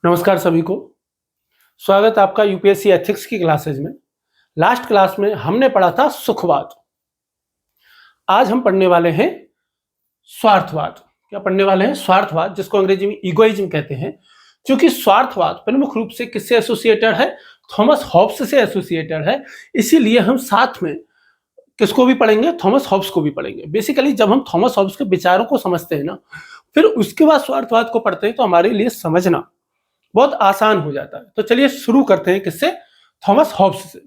नमस्कार सभी को। स्वागत है आपका यूपीएससी एथिक्स की क्लासेज में। लास्ट क्लास में हमने पढ़ा था सुखवाद। आज हम पढ़ने वाले हैं स्वार्थवाद। क्या पढ़ने वाले हैं? स्वार्थवाद, जिसको अंग्रेजी में ईगोइज्म कहते हैं। क्योंकि स्वार्थवाद प्रमुख रूप से किससे एसोसिएटेड है? थॉमस हॉब्स से एसोसिएटेड है। इसीलिए हम साथ में किसको भी पढ़ेंगे? थॉमस हॉब्स को भी पढ़ेंगे। बेसिकली जब हम थॉमस हॉब्स के विचारों को समझते हैं ना, फिर उसके बाद स्वार्थवाद को पढ़ते हैं तो हमारे लिए समझना बहुत आसान हो जाता है। तो चलिए शुरू करते हैं किससे? थॉमस हॉब्स से।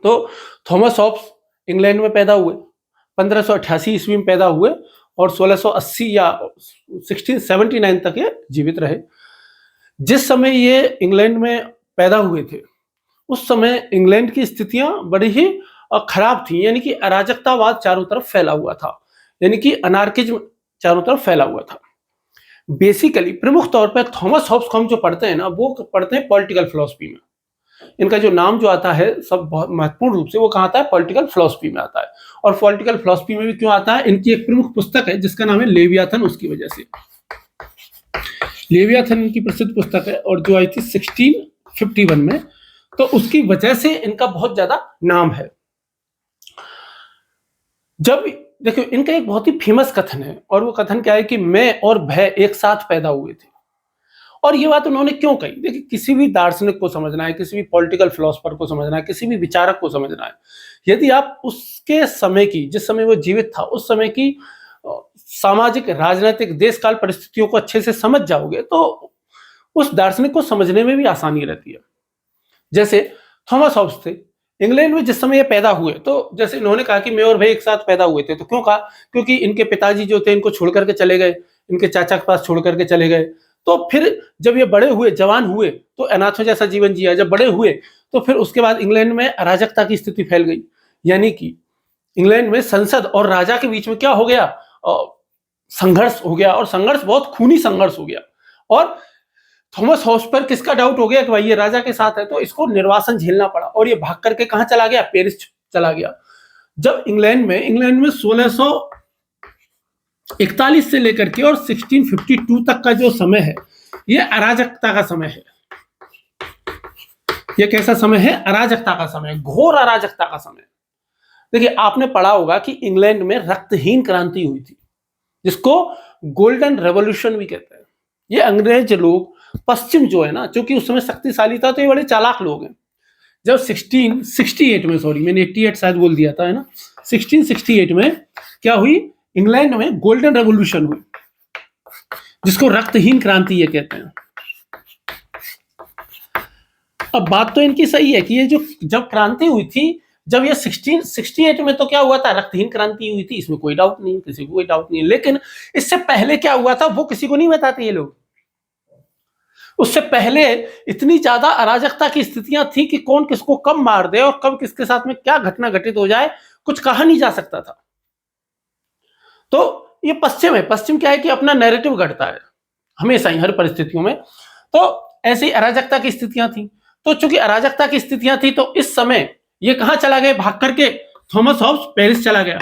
तो थॉमस हॉब्स इंग्लैंड में पैदा हुए, 1588 ईस्वी में पैदा हुए और 1680 या 1679 तक ये जीवित रहे। जिस समय ये इंग्लैंड में पैदा हुए थे उस समय इंग्लैंड की स्थितियां बड़ी ही खराब थी, यानी कि अराजकतावाद चारों तरफ फैला हुआ था, यानी कि अनार्किज्म चारों तरफ फैला हुआ था। बेसिकली प्रमुख तौर पर थॉमस हॉब्स को हम जो पढ़ते हैं ना, वो पढ़ते हैं पॉलिटिकल फिलॉसफी में। इनका जो नाम जो आता है सब बहुत महत्वपूर्ण रूप से वो कहाँ आता है? पॉलिटिकल फिलॉसफी में आता है। और पॉलिटिकल फिलॉसफी में भी क्यों आता है? इनकी एक प्रमुख पुस्तक है जिसका नाम है लेवियाथन, उसकी वजह से। लेवियाथन इनकी प्रसिद्ध पुस्तक है और जो आई थी 1651 में, तो उसकी वजह से इनका बहुत ज्यादा नाम है। जब देखो, इनका एक बहुत ही फेमस कथन है और वो कथन क्या है कि मैं और भय एक साथ पैदा हुए थे। और ये बात उन्होंने क्यों कही? देखिए, किसी भी दार्शनिक को समझना है, किसी भी पॉलिटिकल फिलोसफर को समझना है, किसी भी विचारक को समझना है, यदि आप उसके समय की, जिस समय वो जीवित था, उस समय की सामाजिक, राजनीतिक, देशकाल परिस्थितियों को अच्छे से समझ जाओगे तो उस दार्शनिक को समझने में भी आसानी रहती है। जैसे थॉमस हॉब्स थे, इंग्लैंड में जिस समय ये पैदा हुए, तो जैसे इन्होंने कहा कि मैं और भाई एक साथ पैदा हुए थे, तो क्यों कहा? क्योंकि इनके पिताजी जो थे इनको छोड़ करके चले गए, इनके चाचा के पास छोड़ करके चले गए। तो फिर जब ये बड़े हुए, जवान हुए, तो अनाथों जैसा जीवन जिया। जब बड़े हुए तो फिर उसके बाद इंग्लैंड में अराजकता की स्थिति फैल गई, यानी कि इंग्लैंड में संसद और राजा के बीच में क्या हो गया? संघर्ष हो गया, और संघर्ष बहुत खूनी संघर्ष हो गया। और थॉमस हॉब्स पर किसका डाउट हो गया कि भाई ये राजा के साथ है, तो इसको निर्वासन झेलना पड़ा और ये भाग करके कहां चला गया? पेरिस चला गया। जब इंग्लैंड में 1641 से लेकर के और 1652 तक का जो समय है, ये अराजकता का समय है। ये कैसा समय है? अराजकता का समय, घोर अराजकता का समय। देखिए, आपने पढ़ा होगा कि इंग्लैंड में रक्तहीन क्रांति हुई थी, जिसको गोल्डन रेवोल्यूशन भी कहते हैं। ये अंग्रेज लोग, पश्चिम जो है ना, चूंकि उस समय शक्तिशाली था, तो ये बड़े चालाक लोग हैं। जब 1668 में, सॉरी मैंने 88 शायद बोल दिया था, है ना, 1668 में क्या हुई? इंग्लैंड में गोल्डन रेवोल्यूशन हुई, जिसको रक्तहीन क्रांति ये कहते हैं। अब बात तो इनकी सही है कि ये जो जब क्रांति हुई थी, जब ये 1668 में, तो क्या हुआ था? रक्तहीन क्रांति हुई थी, इसमें कोई डाउट नहीं, किसी को कोई डाउट नहीं है। लेकिन इससे पहले क्या हुआ था वो किसी को नहीं बताते ये लोग। उससे पहले इतनी ज्यादा अराजकता की स्थितियां थी कि कौन किसको कब मार दे और कब किसके साथ में क्या घटना घटित हो जाए, कुछ कहा नहीं जा सकता था। तो ये पश्चिम है। पश्चिम क्या है कि अपना नैरेटिव गढ़ता है हमेशा ही, हर परिस्थितियों में। तो ऐसी अराजकता की स्थितियां थी। तो चूंकि अराजकता की स्थितियां थी, तो इस समय ये कहां चला गया भाग करके? थॉमस हॉब्स पेरिस चला गया।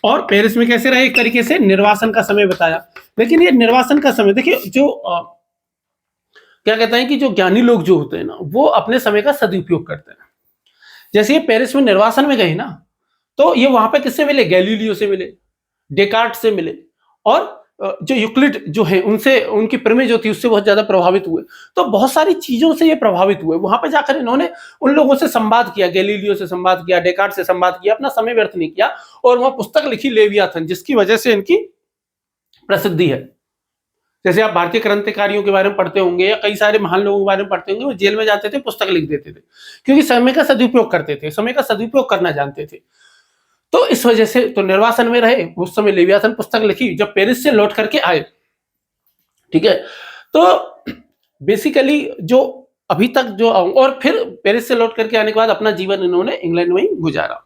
और पेरिस में कैसे रहे? एक तरीके से निर्वासन का समय बताया। लेकिन ये निर्वासन का समय, देखिए, जो क्या कहते हैं कि जो ज्ञानी लोग जो होते हैं ना, वो अपने समय का सदुपयोग करते हैं। जैसे ये पेरिस में निर्वासन में गए ना, तो ये वहां पे किससे मिले? गैलीलियो से मिले, डेकार्ट से मिले, और जो यूक्लिड जो है उनसे, उनकी प्रमेय जो थी उससे बहुत ज्यादा प्रभावित हुए। तो बहुत सारी चीजों से ये प्रभावित हुए। वहां पे जाकर इन्होंने उन लोगों से संवाद किया, गैलीलियो से संवाद किया, डेकार्ट से संवाद किया, अपना समय व्यर्थ नहीं किया, और वहां पुस्तक लिखी लेवियाथन, जिसकी वजह से इनकी प्रसिद्धि है। जैसे आप भारतीय क्रांतिकारियों के बारे में पढ़ते होंगे या कई सारे महान लोगों के बारे में पढ़ते होंगे, वो जेल में जाते थे, पुस्तक लिख देते थे, क्योंकि समय का सदुपयोग करते थे, समय का सदुपयोग करना जानते थे। तो इस वजह से तो निर्वासन में रहे। उस समय लेवियाथन पुस्तक लिखी जब पेरिस से लौट करके आए। ठीक है, तो बेसिकली जो अभी तक जो, और फिर पेरिस से लौट करके आने के बाद अपना जीवन इन्होंने इंग्लैंड में ही गुजारा।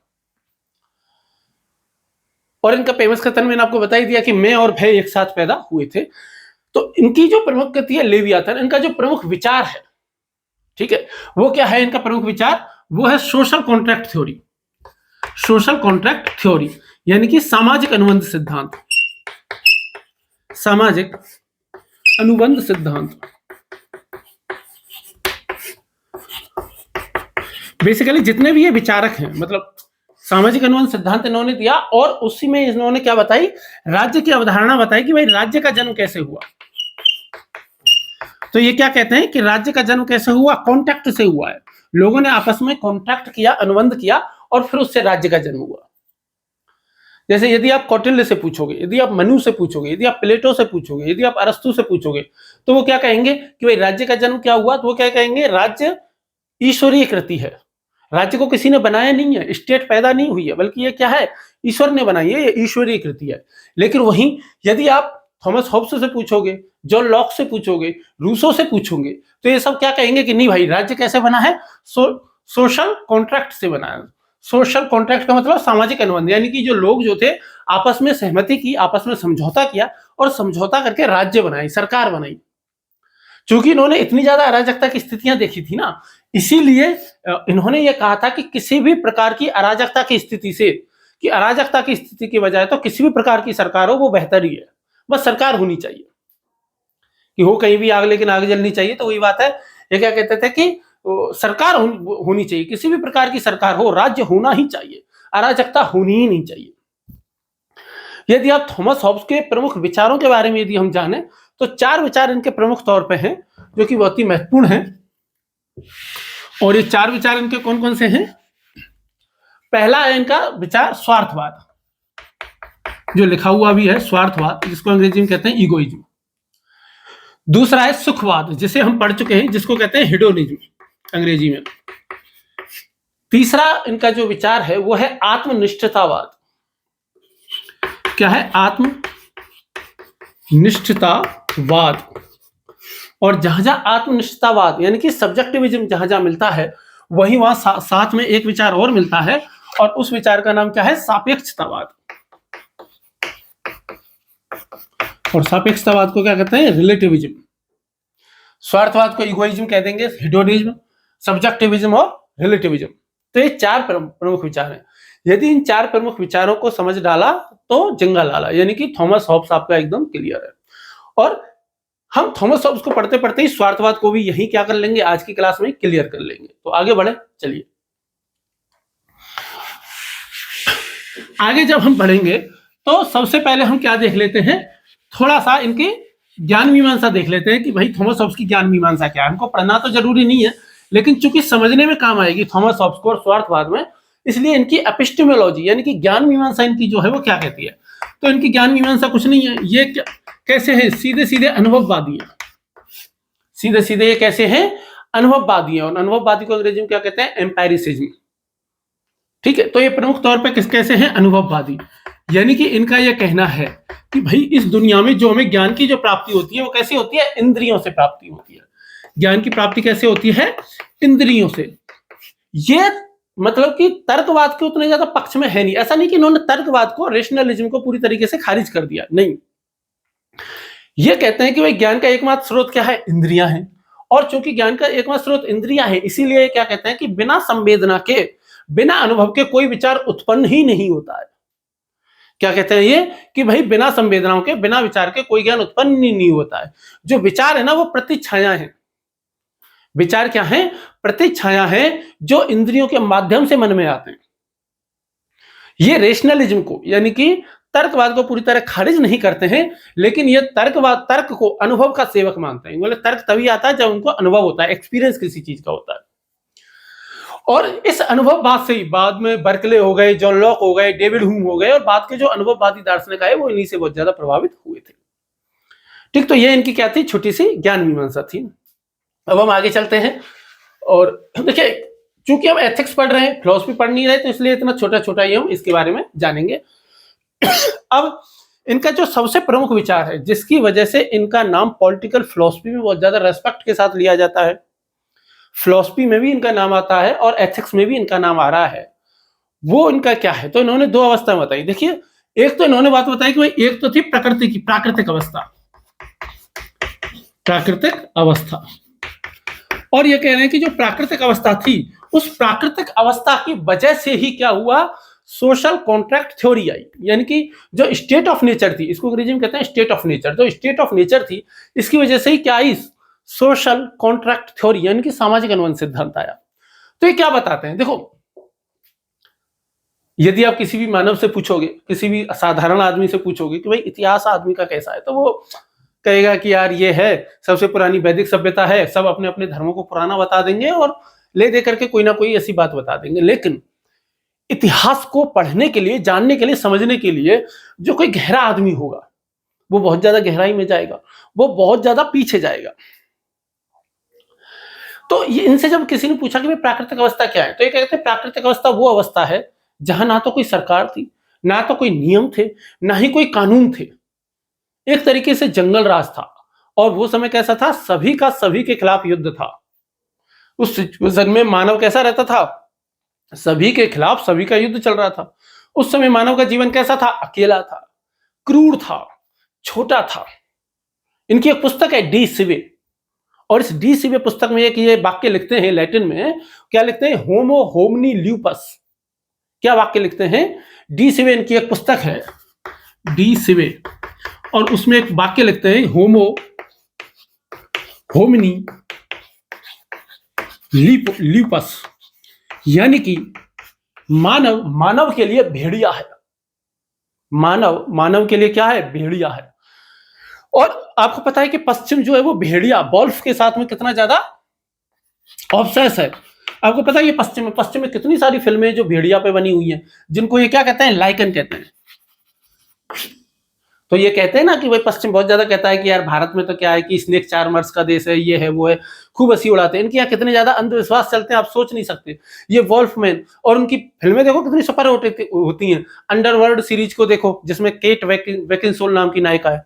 और इनका फेमस कथन मैंने आपको बता ही दिया कि मैं और भय एक साथ पैदा हुए थे। तो इनकी जो प्रमुख कृति है लेवियाथन, इनका जो प्रमुख विचार है, ठीक है, वो क्या है? इनका प्रमुख विचार वो है social contract theory. Social contract theory यानी कि सामाजिक अनुबंध सिद्धांत। सामाजिक अनुबंध सिद्धांत। बेसिकली जितने भी ये विचारक हैं, मतलब सामाजिक अनुबंध सिद्धांत इन्होंने दिया, और उसी में इन्होंने क्या बताई, राज्य की अवधारणा बताई कि भाई राज्य का जन्म कैसे हुआ। तो ये क्या कहते हैं कि राज्य का जन्म कैसे हुआ, कॉन्ट्रैक्ट से हुआ है। लोगों ने आपस में कॉन्ट्रैक्ट किया, अनुबंध किया, और फिर उससे राज्य का जन्म हुआ। जैसे यदि आप कौटिल्य से पूछोगे, यदि आप मनु से पूछोगे, यदि आप प्लेटो से पूछोगे, यदि आप अरस्तु से पूछोगे, तो वो क्या कहेंगे कि भाई राज्य का जन्म क्या हुआ, तो वो क्या कहेंगे, राज्य ईश्वरीय कृति है। राज्य को किसी ने बनाया नहीं है, स्टेट पैदा नहीं हुई है, बल्कि ये क्या है, ईश्वर ने बनाई है, ये ईश्वरीय कृति है। लेकिन वहीं यदि आप थॉमस हॉब्स से पूछोगे, जॉन लॉक से पूछोगे, रूसो से पूछोगे, तो ये सब क्या कहेंगे कि नहीं भाई, राज्य कैसे बना है, सोशल कॉन्ट्रैक्ट से बना है। सोशल कॉन्ट्रैक्ट का मतलब सामाजिक अनुबंध, यानी कि जो लोग जो थे आपस में सहमति की, आपस में समझौता किया, और समझौता करके राज्य बनाई, सरकार बनाई। क्योंकि इन्होंने इतनी ज्यादा अराजकता की स्थितियां देखी थी ना, इसीलिए इन्होंने ये कहा था कि किसी भी प्रकार की अराजकता की स्थिति से, कि अराजकता की स्थिति की बजाय तो किसी भी प्रकार की सरकार हो वो बेहतर ही है, बस सरकार होनी चाहिए। कि हो कहीं भी आग, लेकिन आग जलनी चाहिए। तो वही बात है, ये क्या कहते थे कि सरकार होनी चाहिए, किसी भी प्रकार की सरकार हो, राज्य होना ही चाहिए, अराजकता होनी ही नहीं चाहिए। यदि आप थॉमस हॉब्स के प्रमुख विचारों के बारे में यदि हम जाने, तो 4 विचार इनके प्रमुख तौर पे हैं, जो कि बहुत ही महत्वपूर्ण हैं। और ये 4 विचार इनके कौन कौन से हैं? पहला है इनका विचार स्वार्थवाद, जो लिखा हुआ भी है, स्वार्थवाद, जिसको अंग्रेजी में कहते हैं ईगोइज्म। दूसरा है सुखवाद, जिसे हम पढ़ चुके हैं, जिसको कहते हैं हेडोनिज्म अंग्रेजी में। तीसरा इनका जो विचार है वो है आत्मनिष्ठतावाद। क्या है? आत्मनिष्ठतावाद। और जहां जहां आत्मनिष्ठतावाद यानी कि सब्जेक्टिविज्म जहां जहां मिलता है, वहीं वहां साथ में एक विचार और मिलता है, और उस विचार का नाम क्या है? सापेक्षतावाद। और सापेक्षतावाद को क्या कहते हैं? रिलेटिविज्म। स्वार्थवाद को इगोइज्म कह देंगे, हेडोनिज्म, सब्जेक्टिविज्म और रिलेटिविज्म। तो ये 4 प्रमुख विचार हैं। यदि इन 4 प्रमुख विचारों को समझ डाला तो जंगा लाला, यानी कि थॉमस हॉब्स आपका एकदम क्लियर है। और हम थॉमस हॉब्स को पढ़ते पढ़ते ही स्वार्थवाद को भी यही क्या कर लेंगे, आज की क्लास में क्लियर कर लेंगे। तो आगे बढ़े, चलिए आगे जब हम बढ़ेंगे तो सबसे पहले हम क्या देख लेते हैं, थोड़ा सा इनकी ज्ञान मीमांसा देख लेते हैं कि भाई थॉमस हॉब्स की ज्ञान मीमांसा क्या है। हमको पढ़ना तो जरूरी नहीं है, लेकिन चूंकि समझने में काम आएगी थॉमस हॉब्स को और स्वार्थवाद में, इसलिए इनकी एपिस्टेमोलॉजी यानी कि ज्ञान मीमांसा इनकी जो है वो क्या कहती है। तो इनकी ज्ञान मीमांसा कुछ नहीं है, ये कैसे है? सीधे सीधे अनुभववादी है। सीधे सीधे ये कैसे हैं? अनुभववादी है। और अनुभववादी को अंग्रेजी में क्या कहते हैं? एम्पायरिसिज्म। ठीक है, तो ये प्रमुख तौर पे कैसे हैं? अनुभववादी। यानी कि इनका यह कहना है कि भाई इस दुनिया में जो हमें ज्ञान की जो प्राप्ति होती है वो कैसे होती है? इंद्रियों से प्राप्ति होती है। ज्ञान की प्राप्ति कैसे होती है? इंद्रियों से। ये मतलब कि तर्कवाद के उतने ज्यादा पक्ष में है नहीं। ऐसा नहीं कि इन्होंने तर्कवाद को, रेशनलिज्म को पूरी तरीके से खारिज कर दिया, नहीं। ये कहते हैं कि भाई ज्ञान का एकमात्र स्रोत क्या है? इंद्रियां हैं। और चूंकि ज्ञान का एकमात्र स्रोत इंद्रियां हैं, इसीलिए क्या कहते हैं कि बिना संवेदना के, बिना अनुभव के कोई विचार उत्पन्न ही नहीं होता है। क्या कहते हैं ये? कि भाई बिना संवेदनाओं के, बिना विचार के कोई ज्ञान उत्पन्न ही नहीं होता है। जो विचार है ना, वो प्रतिच्छाया है। विचार क्या है? प्रतिच्छाया है, जो इंद्रियों के माध्यम से मन में आते हैं। ये रेशनलिज्म को यानी कि तर्कवाद को पूरी तरह खारिज नहीं करते हैं, लेकिन ये तर्क को अनुभव का सेवक मानते हैं। बोले तर्क तभी आता है जब उनको अनुभव होता है, एक्सपीरियंस किसी चीज का होता है। और इस अनुभववाद से ही बाद में बर्कले हो गए, जॉन लॉक हो गए, डेविड ह्यूम हो गए, और बाद के जो अनुभववादी दार्शनिक आए वो इन्हीं से बहुत ज्यादा प्रभावित हुए थे। ठीक, तो ये इनकी क्या थी? छोटी सी ज्ञान मीमांसा थी। अब हम आगे चलते हैं, और देखिए चूंकि हम एथिक्स पढ़ रहे हैं, फिलॉसफी पढ़ नहीं रहे, तो इसलिए इतना छोटा छोटा ही हम इसके बारे में जानेंगे। अब इनका जो सबसे प्रमुख विचार है, जिसकी वजह से इनका नाम पॉलिटिकल फिलॉसफी में बहुत ज्यादा रेस्पेक्ट के साथ लिया जाता है, फिलॉसफी में भी इनका नाम आता है और एथिक्स में भी इनका नाम आ रहा है, वो इनका क्या है? तो इन्होंने 2 अवस्था बताई। देखिए, एक तो इन्होंने बात बताई कि भाई एक तो थी प्रकृति की, प्राकृतिक अवस्था, प्राकृतिक अवस्था। और ये कह रहे हैं कि जो प्राकृतिक अवस्था थी, उस प्राकृतिक अवस्था की वजह से ही क्या हुआ? सोशल कॉन्ट्रैक्ट थ्योरी आई, यानी कि जो स्टेट ऑफ नेचर थी, इसको अंग्रेजी में कहते हैं स्टेट ऑफ नेचर, जो स्टेट ऑफ नेचर थी इसकी वजह से ही क्या आई, सोशल कॉन्ट्रैक्ट थ्योरी, यानी कि सामाजिक अनुबंध सिद्धांत आया। तो ये क्या बताते हैं, देखो यदि आप किसी भी मानव से पूछोगे, किसी भी साधारण आदमी से पूछोगे कि भाई इतिहास आदमी का कैसा है, तो वो कहेगा कि यार ये है, सबसे पुरानी वैदिक सभ्यता है, सब अपने अपने धर्मों को पुराना बता देंगे और ले दे करके कोई ना कोई ऐसी बात बता देंगे। लेकिन इतिहास को पढ़ने के लिए, जानने के लिए, समझने के लिए जो कोई गहरा आदमी होगा वो बहुत ज्यादा गहराई में जाएगा, वो बहुत ज्यादा पीछे जाएगा। तो ये इनसे जब किसी ने पूछा कि भाई प्राकृतिक अवस्था क्या है, तो ये कहते हैं प्राकृतिक अवस्था वो अवस्था है जहां ना तो कोई सरकार थी, ना तो कोई नियम थे, ना ही कोई कानून थे, एक तरीके से जंगल राज था। और वो समय कैसा था, सभी का सभी के खिलाफ युद्ध था। उस सिचुएशन में मानव कैसा रहता था, सभी के खिलाफ सभी का युद्ध चल रहा था। उस समय मानव का जीवन कैसा था, अकेला था, क्रूर था, छोटा था। इनकी एक पुस्तक है डी सिवे, और इस डी सिवे पुस्तक में एक ये वाक्य लिखते हैं लैटिन में, क्या लिखते हैं, होमो होमनी ल्यूपस। क्या वाक्य लिखते हैं, डी सिवे इनकी एक पुस्तक है डी सिवे, और उसमें एक वाक्य लिखते हैं होमो होमनी ल्यूपस, यानी कि मानव मानव के लिए भेड़िया है, मानव मानव के लिए क्या है, भेड़िया है। और आपको पता है कि पश्चिम जो है वो भेड़िया वॉल्फ के साथ में कितना ज्यादा ऑब्सेस है। आपको पता है ये पश्चिम में कितनी सारी फिल्में जो भेड़िया पे बनी हुई हैं, जिनको ये क्या कहते हैं, लाइकन कहते हैं। तो ये कहते हैं ना कि भाई पश्चिम बहुत ज्यादा कहता है कि यार भारत में तो क्या है कि स्नेक चार्मर्स का देश है, ये है वो है, खूब हंसी उड़ाते हैं। इनके यहाँ कितने ज्यादा अंधविश्वास चलते हैं आप सोच नहीं सकते। ये वॉल्फमैन, और उनकी फिल्में देखो कितनी सुपर होती हैं। अंडरवर्ल्ड सीरीज को देखो जिसमें केट वेकिनसोल नाम की नायिका है।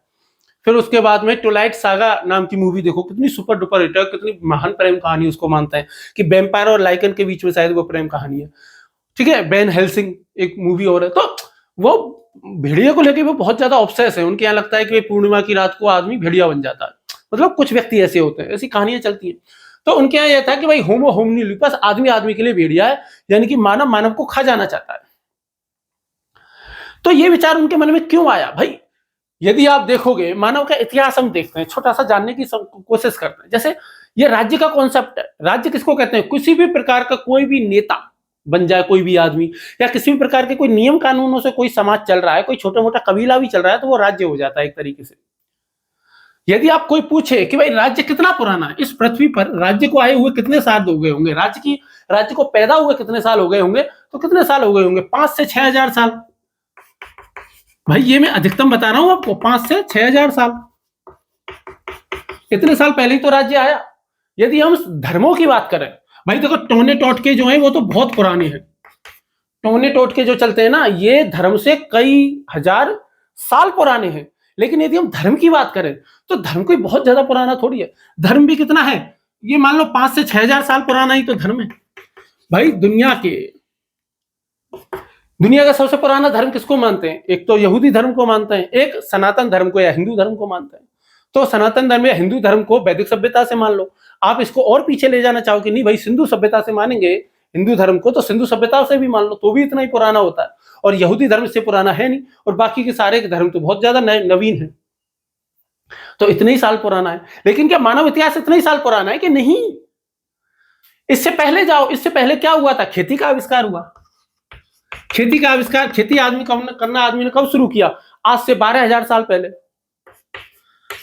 फिर उसके बाद में ट्वाइलाइट सागा नाम की मूवी देखो, कितनी सुपर डुपर हिट है, कितनी महान प्रेम कहानी उसको मानते हैं कि वैम्पायर और लाइकन के बीच में शायद वो प्रेम कहानी है। ठीक है, बेन हेल्सिंग एक मूवी और है। तो वो भेड़िया को लेके वो बहुत ज्यादा ऑब्सेस है। उनके यहाँ लगता है कि पूर्णिमा की रात को आदमी भेड़िया बन जाता है, मतलब कुछ व्यक्ति ऐसे होते हैं, ऐसी कहानियां चलती हैं। तो उनके यहाँ यह था कि भाई होमो होमनी ल्यूपस, आदमी आदमी के लिए भेड़िया है, यानी कि मानव मानव को खा जाना चाहता है। तो ये विचार उनके मन में क्यों आया भाई, यदि आप देखोगे मानव का इतिहास हम देखते हैं, छोटा सा जानने की कोशिश करते हैं। जैसे ये राज्य का कॉन्सेप्ट है, राज्य किसको कहते हैं, किसी भी प्रकार का कोई भी नेता बन जाए, कोई भी आदमी, या किसी भी प्रकार के कोई नियम कानूनों से कोई समाज चल रहा है, कोई छोटा मोटा कबीला भी चल रहा है, तो वो राज्य हो जाता है एक तरीके से। यदि आप कोई पूछे कि भाई राज्य कितना पुराना है, इस पृथ्वी पर राज्य को आए हुए कितने साल हो गए होंगे, राज्य को पैदा हुए कितने साल हो गए होंगे, तो कितने साल हो गए होंगे, 5 से 6,000 साल। भाई ये मैं अधिकतम बता रहा हूं आपको, 5 से 6,000 साल, इतने साल पहले ही तो राज्य आया। यदि हम धर्मों की बात करें, भाई देखो टोने टोटके जो हैं वो तो बहुत पुराने हैं। टोने टोटके जो चलते हैं ना, ये धर्म से कई हजार साल पुराने हैं। लेकिन यदि हम धर्म की बात करें तो धर्म कोई बहुत ज्यादा पुराना थोड़ी है। धर्म भी कितना है, ये मान लो 5 से 6,000 साल पुराना ही तो धर्म है। भाई दुनिया का सबसे पुराना धर्म किसको मानते हैं, एक तो यहूदी धर्म को मानते हैं, एक सनातन धर्म को या हिंदू धर्म को मानते हैं। तो सनातन धर्म या हिंदू धर्म को वैदिक सभ्यता से मान लो। आप इसको और पीछे ले जाना चाहो कि नहीं भाई सिंधु सभ्यता से मानेंगे हिंदू धर्म को, तो सिंधु सभ्यता से भी मान लो, तो भी इतना ही पुराना होता है। और यहूदी धर्म इससे पुराना है नहीं, और बाकी के सारे धर्म तो बहुत ज्यादा नवीन है, तो इतने ही साल पुराना है। लेकिन क्या मानव इतिहास इतना ही साल पुराना है कि नहीं, इससे पहले जाओ, इससे पहले क्या हुआ था, खेती का आविष्कार हुआ। खेती का आविष्कार, खेती आदमी करना आदमी ने कब शुरू किया, आज से 12,000 साल पहले,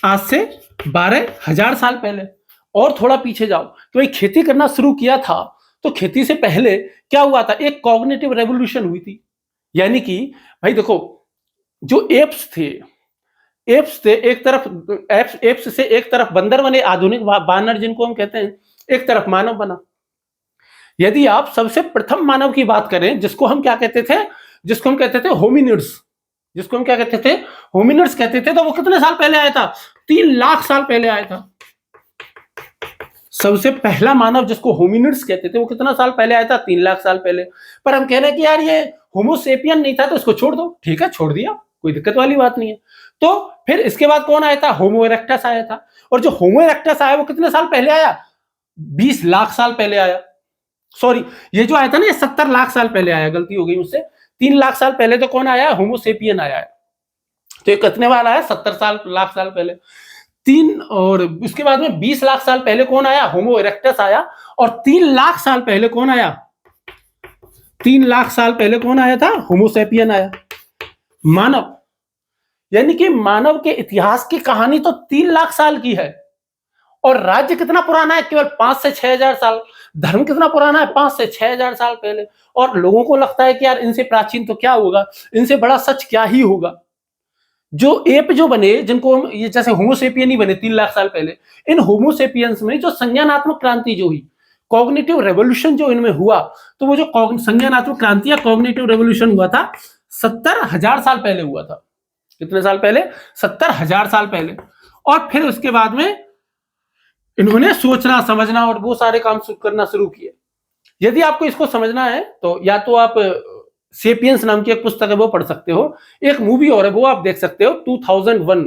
आज से 12,000 साल पहले। और थोड़ा पीछे जाओ तो भाई खेती करना शुरू किया था, तो खेती से पहले क्या हुआ था, एक कॉग्निटिव रेवोल्यूशन हुई थी। यानी कि भाई देखो जो एप्स थे एप्स से एक तरफ बंदर बने, आधुनिक बानर जिनको हम कहते हैं, एक तरफ मानव बना। यदि आप सबसे प्रथम मानव की बात करें, जिसको हम क्या कहते थे होमिनिड्स, जिसको हम क्या कहते थे, होमिनिड्स कहते थे, तो वो कितने साल पहले आया था, 3 लाख साल पहले आया था। सबसे पहला मानव जिसको होमिनिड्स कहते थे वो कितना साल पहले आया था, 3 लाख साल पहले। पर हम कह रहे हैं कि यार ये होमोसेपियन नहीं था तो इसको छोड़ दो, ठीक है छोड़ दिया, कोई दिक्कत वाली बात नहीं है। तो फिर इसके बाद कौन आया था, होमो इरेक्टस आया था। और जो होमो इरेक्टस आया वो कितने साल पहले आया, 20 लाख साल पहले आया। सॉरी, ये जो आया था ना ये 70 लाख साल पहले आया, गलती हो गई मुझसे, 3 लाख साल पहले तो कौन आया? होमोसेपियन आया है। तो ये कितने वाला है? 70 लाख साल पहले। और उसके बाद में 20 लाख साल पहले कौन आया? होमो इरेक्टस आया। और 3 लाख साल पहले कौन आया? 3 लाख साल पहले कौन आया था? होमोसेपियन आया। मानव, यानी कि मानव के इतिहास की कहानी तो 3 लाख साल की है। और राज्य कितना पुराना है? केवल 5 से 6 हजार साल। धर्म कितना पुराना है? 5 से 6 हजार साल पहले। और लोगों को लगता है कि यार इनसे प्राचीन तो क्या होगा, इनसे बड़ा सच क्या ही होगा। जो एप जो बने, जिनको हम ये जैसे होमोसेपियन ही बने 3 लाख साल पहले, इन होमोसेपियंस में जो संज्ञानात्मक क्रांति जो हुई, कॉग्निटिव रेवोल्यूशन जो इनमें हुआ, तो वो जो संज्ञानात्मक क्रांति या कॉग्निटिव रेवोल्यूशन हुआ था 70 हजार साल पहले हुआ था। कितने साल पहले? 70 हजार साल पहले। और फिर उसके बाद में इन्होंने सोचना समझना और वो सारे काम करना शुरू किए। यदि आपको इसको समझना है तो या तो आप सेपियंस नाम की एक पुस्तक है वो पढ़ सकते हो, एक मूवी और है वो आप देख सकते हो 2001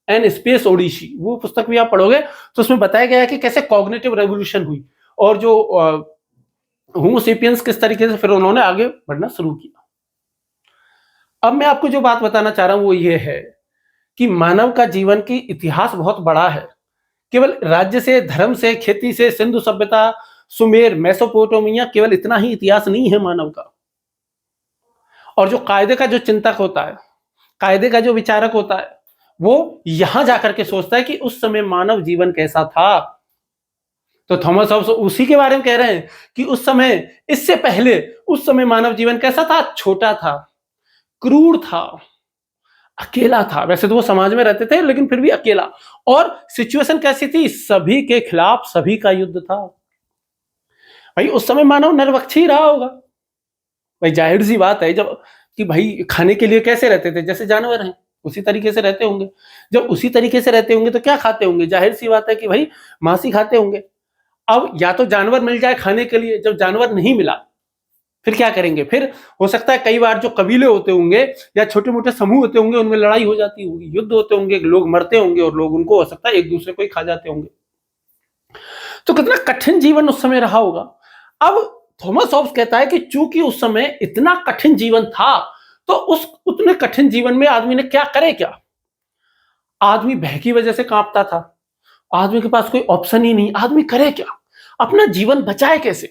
एन स्पेस ओडिसी, वो पुस्तक भी आप पढ़ोगे तो उसमें बताया गया है कि कैसे कॉग्निटिव रेवोल्यूशन हुई और जो होमोसेपियंस किस तरीके से फिर उन्होंने आगे बढ़ना शुरू किया। अब मैं आपको जो बात बताना चाह रहा हूं वो ये है कि मानव का जीवन की इतिहास बहुत बड़ा है। केवल राज्य से, धर्म से, खेती से, सिंधु सभ्यता, सुमेर, मेसोपोटामिया, केवल इतना ही इतिहास नहीं है मानव का। और जो कायदे का जो चिंतक होता है, कायदे का जो विचारक होता है, वो यहां जाकर के सोचता है कि उस समय मानव जीवन कैसा था। तो थॉमस हॉब्स उसी के बारे में कह रहे हैं कि उस समय, इससे पहले उस समय मानव जीवन कैसा था? छोटा था, क्रूर था, अकेला था। वैसे तो वो समाज में रहते थे लेकिन फिर भी अकेला। और सिचुएशन कैसी थी? सभी के खिलाफ सभी का युद्ध था। भाई उस समय मानव नरभक्षी रहा होगा। भाई जाहिर सी बात है, जब कि भाई खाने के लिए कैसे रहते थे? जैसे जानवर हैं उसी तरीके से रहते होंगे। जब उसी तरीके से रहते होंगे तो क्या खाते होंगे? जाहिर सी बात है कि भाई मांस ही खाते होंगे। अब या तो जानवर मिल जाए खाने के लिए, जब जानवर नहीं मिला फिर क्या करेंगे? फिर हो सकता है कई बार जो कबीले होते होंगे या छोटे मोटे समूह होते होंगे उनमें लड़ाई हो जाती होगी, युद्ध होते होंगे, लोग मरते होंगे और लोग उनको हो सकता है एक दूसरे को ही खा जाते होंगे। तो कितना कठिन जीवन उस समय रहा होगा। अब थॉमस हॉब्स कहता है कि चूंकि उस समय इतना कठिन जीवन था तो उस उतने कठिन जीवन में आदमी ने क्या करे? क्या आदमी भय की वजह से कांपता था, आदमी के पास कोई ऑप्शन ही नहीं, आदमी करे क्या? अपना जीवन बचाए कैसे?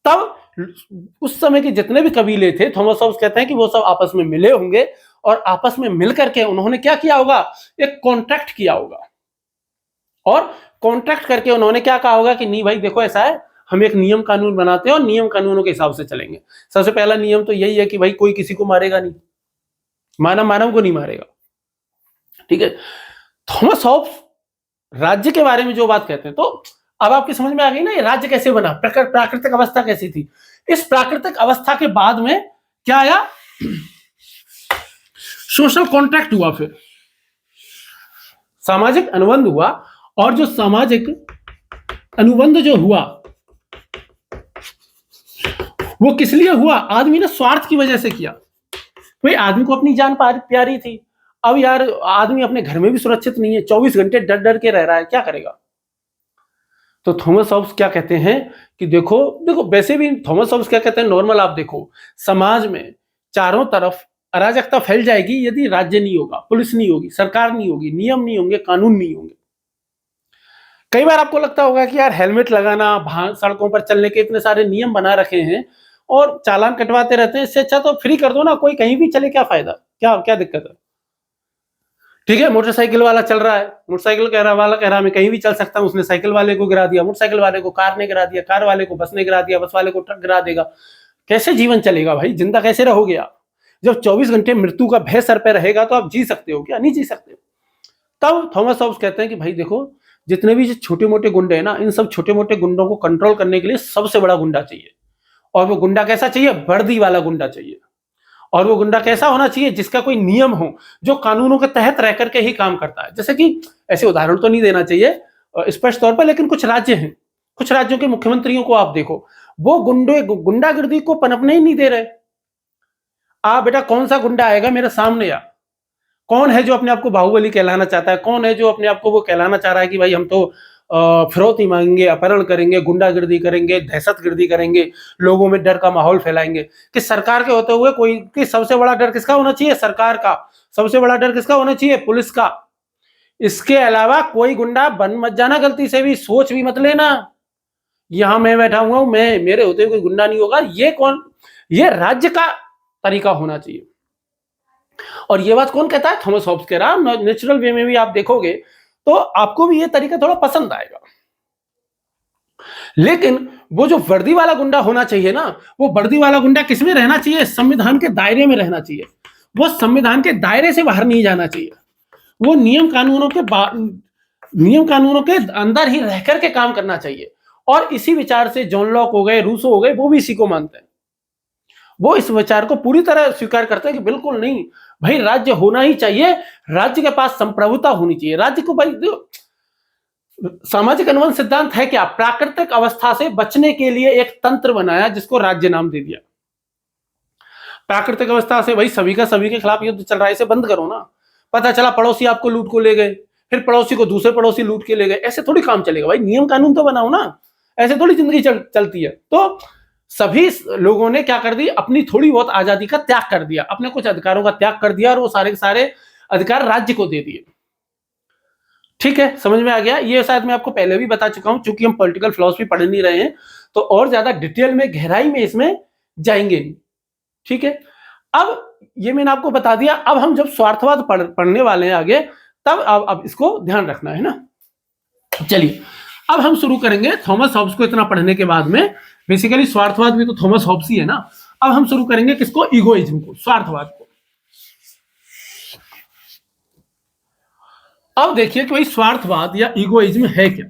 तब उस समय के जितने भी कबीले थे, थॉमस हॉब्स कहते हैं कि वो सब आपस में मिले होंगे और आपस में मिलकर के उन्होंने क्या किया होगा? एक कॉन्ट्रैक्ट किया होगा। और कॉन्ट्रैक्ट करके उन्होंने क्या कहा होगा कि नहीं भाई देखो ऐसा है, हम एक नियम कानून बनाते हैं और नियम कानूनों के हिसाब से चलेंगे। सबसे पहला नियम तो यही है कि भाई कोई किसी को मारेगा नहीं, मानव मानव को नहीं मारेगा। ठीक है। थॉमस हॉब्स राज्य के बारे में जो बात कहते हैं, तो अब आपकी समझ में आ गई ना ये राज्य कैसे बना, प्राकृतिक अवस्था कैसी थी। इस प्राकृतिक अवस्था के बाद में क्या आया? सोशल कॉन्ट्रैक्ट हुआ, फिर सामाजिक अनुबंध हुआ। और जो सामाजिक अनुबंध जो हुआ वो किस लिए हुआ? आदमी ने स्वार्थ की वजह से किया। भाई आदमी को अपनी जान प्यारी थी। अब यार आदमी अपने घर में भी सुरक्षित नहीं है, 24 घंटे डर डर के रह रहा है, क्या करेगा? तो थॉमस हॉब्स क्या कहते हैं कि देखो देखो वैसे भी थॉमस हॉब्स क्या कहते हैं, नॉर्मल आप देखो, समाज में चारों तरफ अराजकता फैल जाएगी यदि राज्य नहीं होगा, पुलिस नहीं होगी, सरकार नहीं होगी, नियम नहीं होंगे, कानून नहीं होंगे। कई बार आपको लगता होगा कि यार हेलमेट लगाना, सड़कों पर चलने के इतने सारे नियम बना रखे हैं और चालान कटवाते रहते हैं, इससे अच्छा तो फ्री कर दो ना, कोई कहीं भी चले, क्या फायदा, क्या दिक्कत है? ठीक है, मोटरसाइकिल वाला चल रहा है, मोटरसाइकिल वाला कह रहा है मैं कहीं भी चल सकता हूं, उसने साइकिल वाले को गिरा दिया, मोटरसाइकिल वाले को कार ने गिरा दिया, कार वाले को बस ने गिरा दिया, बस वाले को ट्रक गिरा देगा। कैसे जीवन चलेगा भाई? जिंदा कैसे रहोगे आप? जब 24 घंटे मृत्यु का भय सर पे रहेगा तो आप जी सकते हो क्या? नहीं जी सकते। तब थॉमस हॉब्स कहते हैं कि भाई देखो, जितने भी छोटे मोटे गुंडे हैं ना, इन सब छोटे मोटे गुंडों को कंट्रोल करने के लिए सबसे बड़ा गुंडा चाहिए। और वो गुंडा कैसा चाहिए? वर्दी वाला गुंडा चाहिए। और वो गुंडा कैसा होना चाहिए? जिसका कोई नियम हो, जो कानूनों के तहत रह करके ही काम करता है। जैसे कि ऐसे उदाहरण तो नहीं देना चाहिए स्पष्ट तौर पर, लेकिन कुछ राज्य हैं, कुछ राज्यों के मुख्यमंत्रियों को आप देखो, वो गुंडागिर्दी को पनपने ही नहीं दे रहे। आ बेटा कौन सा गुंडा आएगा मेरे सामने? आ कौन है जो अपने आप को बाहुबली कहलाना चाहता है? कौन है जो अपने आप को वो कहलाना चाह रहा है कि भाई हम तो फिरौती मांगेंगे, अपहरण करेंगे, गुंडागिर्दी करेंगे, दहशतगर्दी करेंगे, लोगों में डर का माहौल फैलाएंगे। कि सरकार के होते हुए कोई कि सबसे बड़ा डर किसका होना चाहिए? सरकार का। सबसे बड़ा डर किसका होना चाहिए? पुलिस का। इसके अलावा कोई गुंडा बन मत जाना, गलती से भी सोच भी मत लेना यहां मैं बैठा हुआ हूं, मैं मेरे होते हुए कोई गुंडा नहीं होगा। ये कौन? ये राज्य का तरीका होना चाहिए। और ये बात कौन कहता है? थॉमस हॉब्स कह रहा है। नेचुरल वे में भी आप देखोगे तो आपको भी ये तरीका थोड़ा पसंद आएगा। लेकिन वो जो वर्दी वाला गुंडा होना चाहिए ना, वो वर्दी वाला गुंडा किसमें रहना चाहिए? संविधान के दायरे में रहना चाहिए। वो संविधान के दायरे से बाहर नहीं जाना चाहिए। वो नियम कानूनों के अंदर ही रह करके काम करना चाहिए। और इसी विचार से जॉन लॉक हो गए, रूसो हो गए, वो भी इसी को मानते हैं। वो इस विचार को पूरी तरह स्वीकार करते हैं कि बिल्कुल नहीं भाई, राज्य होना ही चाहिए, राज्य के पास संप्रभुता होनी चाहिए। राज्य को भाई, सामाजिक अनुबंध सिद्धांत है क्या? प्राकृतिक अवस्था से बचने के लिए एक तंत्र बनाया जिसको राज्य नाम दे दिया। प्राकृतिक अवस्था से भाई सभी का सभी के खिलाफ युद्ध चल रहा है, इसे बंद करो ना। पता चला पड़ोसी आपको लूट को ले गए, फिर पड़ोसी को दूसरे पड़ोसी लूट के ले गए, ऐसे थोड़ी काम चलेगा भाई। नियम कानून तो बनाओ ना, ऐसे थोड़ी जिंदगी चलती है। तो सभी लोगों ने क्या कर दी? अपनी थोड़ी बहुत आजादी का त्याग कर दिया, अपने कुछ अधिकारों का त्याग कर दिया और वो सारे के सारे अधिकार राज्य को दे दिए। ठीक है, समझ में आ गया? ये शायद मैं आपको पहले भी बता चुका हूं, चूंकि हम पॉलिटिकल फिलॉसफी पढ़ नहीं रहे हैं तो और ज्यादा डिटेल में गहराई में इसमें जाएंगे नहीं। ठीक है, अब ये मैंने आपको बता दिया। अब हम जब स्वार्थवाद पढ़ने वाले हैं आगे, तब अब इसको ध्यान रखना है ना। चलिए अब हम शुरू करेंगे थॉमस हॉब्स को। इतना पढ़ने के बाद में बेसिकली स्वार्थवाद भी तो थॉमस हॉब्स ही है ना। अब हम शुरू करेंगे किसको? इगोइज्म को, स्वार्थवाद को। अब देखिए कि भाई स्वार्थवाद या इगोइज्म है क्या।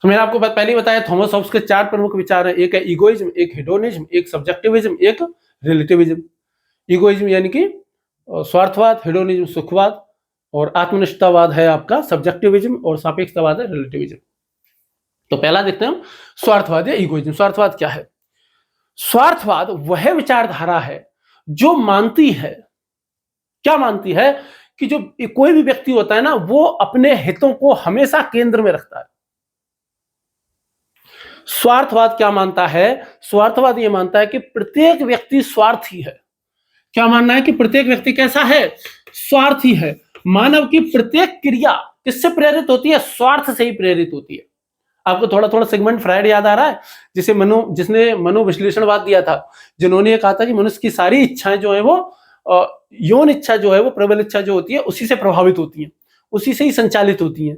तो मैंने आपको पहले ही बताया थॉमस हॉब्स के 4 प्रमुख विचार हैं। एक है इगोइज्म, एक हेडोनिज्म, एक सब्जेक्टिविज्म, एक रिलेटिविज्म। इगोइज्म यानी कि स्वार्थवाद, हेडोनिज्म सुखवाद, और आत्मनिष्ठतावाद है आपका सब्जेक्टिविज्म, और सापेक्षतावाद है रिलेटिविज्म। तो पहला देखते हैं हम स्वार्थवाद या इगोइज्म। स्वार्थवाद क्या है? स्वार्थवाद वह विचारधारा है जो मानती है, क्या मानती है? कि जो कोई भी व्यक्ति होता है ना, वो अपने हितों को हमेशा केंद्र में रखता है। स्वार्थवाद क्या मानता है? स्वार्थवाद ये मानता है कि प्रत्येक व्यक्ति स्वार्थी है। क्या मानना है? कि प्रत्येक व्यक्ति कैसा है? स्वार्थी है। मानव की प्रत्येक क्रिया किससे प्रेरित होती है? स्वार्थ से ही प्रेरित होती है। आपको थोड़ा थोड़ा सिगमंड फ्रायड याद आ रहा है, जिसने मनोविश्लेषणवाद दिया था, जिन्होंने ये कहा था कि मनुष्य की सारी इच्छाएं जो है वो यौन इच्छा जो है वो प्रबल इच्छा जो होती है उसी से प्रभावित होती है, उसी से ही संचालित होती है।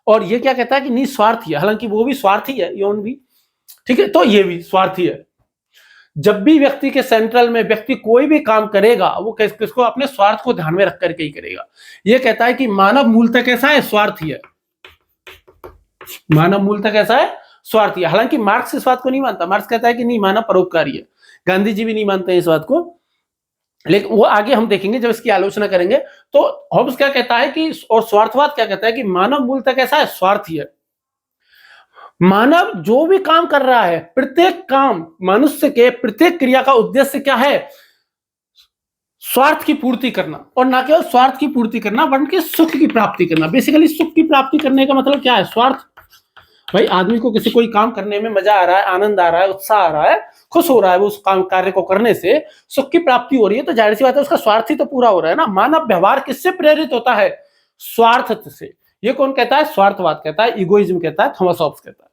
और ये क्या कहता है कि निस्वार्थी है, हालांकि वो भी स्वार्थी है, यौन भी। ठीक है, तो ये भी स्वार्थी है। जब भी व्यक्ति के सेंट्रल में व्यक्ति कोई भी काम करेगा, वो किसको? अपने स्वार्थ को ध्यान में रख करके ही करेगा। ये कहता है कि मानव मूलतः कैसा है? स्वार्थी है। मानव मूलतः कैसा है? स्वार्थी है। हालांकि मार्क्स इस बात को नहीं मानता। मार्क्स कहता है कि नहीं, मानव परोपकारी है। गांधी जी भी नहीं मानते हैं इस बात को, लेकिन वो आगे हम देखेंगे जब इसकी आलोचना करेंगे। तो हॉब्स क्या कहता है कि, और स्वार्थवाद क्या कहता है कि मानव मूलतः कैसा है? स्वार्थी है। मानव जो भी काम कर रहा है, प्रत्येक काम, मनुष्य के प्रत्येक क्रिया का उद्देश्य क्या है? स्वार्थ की पूर्ति करना, और ना केवल स्वार्थ की पूर्ति करना बल्कि सुख की प्राप्ति करना। बेसिकली सुख की प्राप्ति करने का मतलब क्या है? स्वार्थ। भाई आदमी को किसी कोई काम करने में मजा आ रहा है, आनंद आ रहा है, उत्साह आ रहा है, खुश हो रहा है, वो उस काम कार्य को करने से सुख की प्राप्ति हो रही है, तो जाहिर सी बात है उसका स्वार्थ ही तो पूरा हो रहा है ना। मानव व्यवहार किससे प्रेरित होता है? स्वार्थ से। ये कौन कहता है? स्वार्थवाद कहता है, इगोइज्म कहता है, थॉमस हॉब्स कहता है।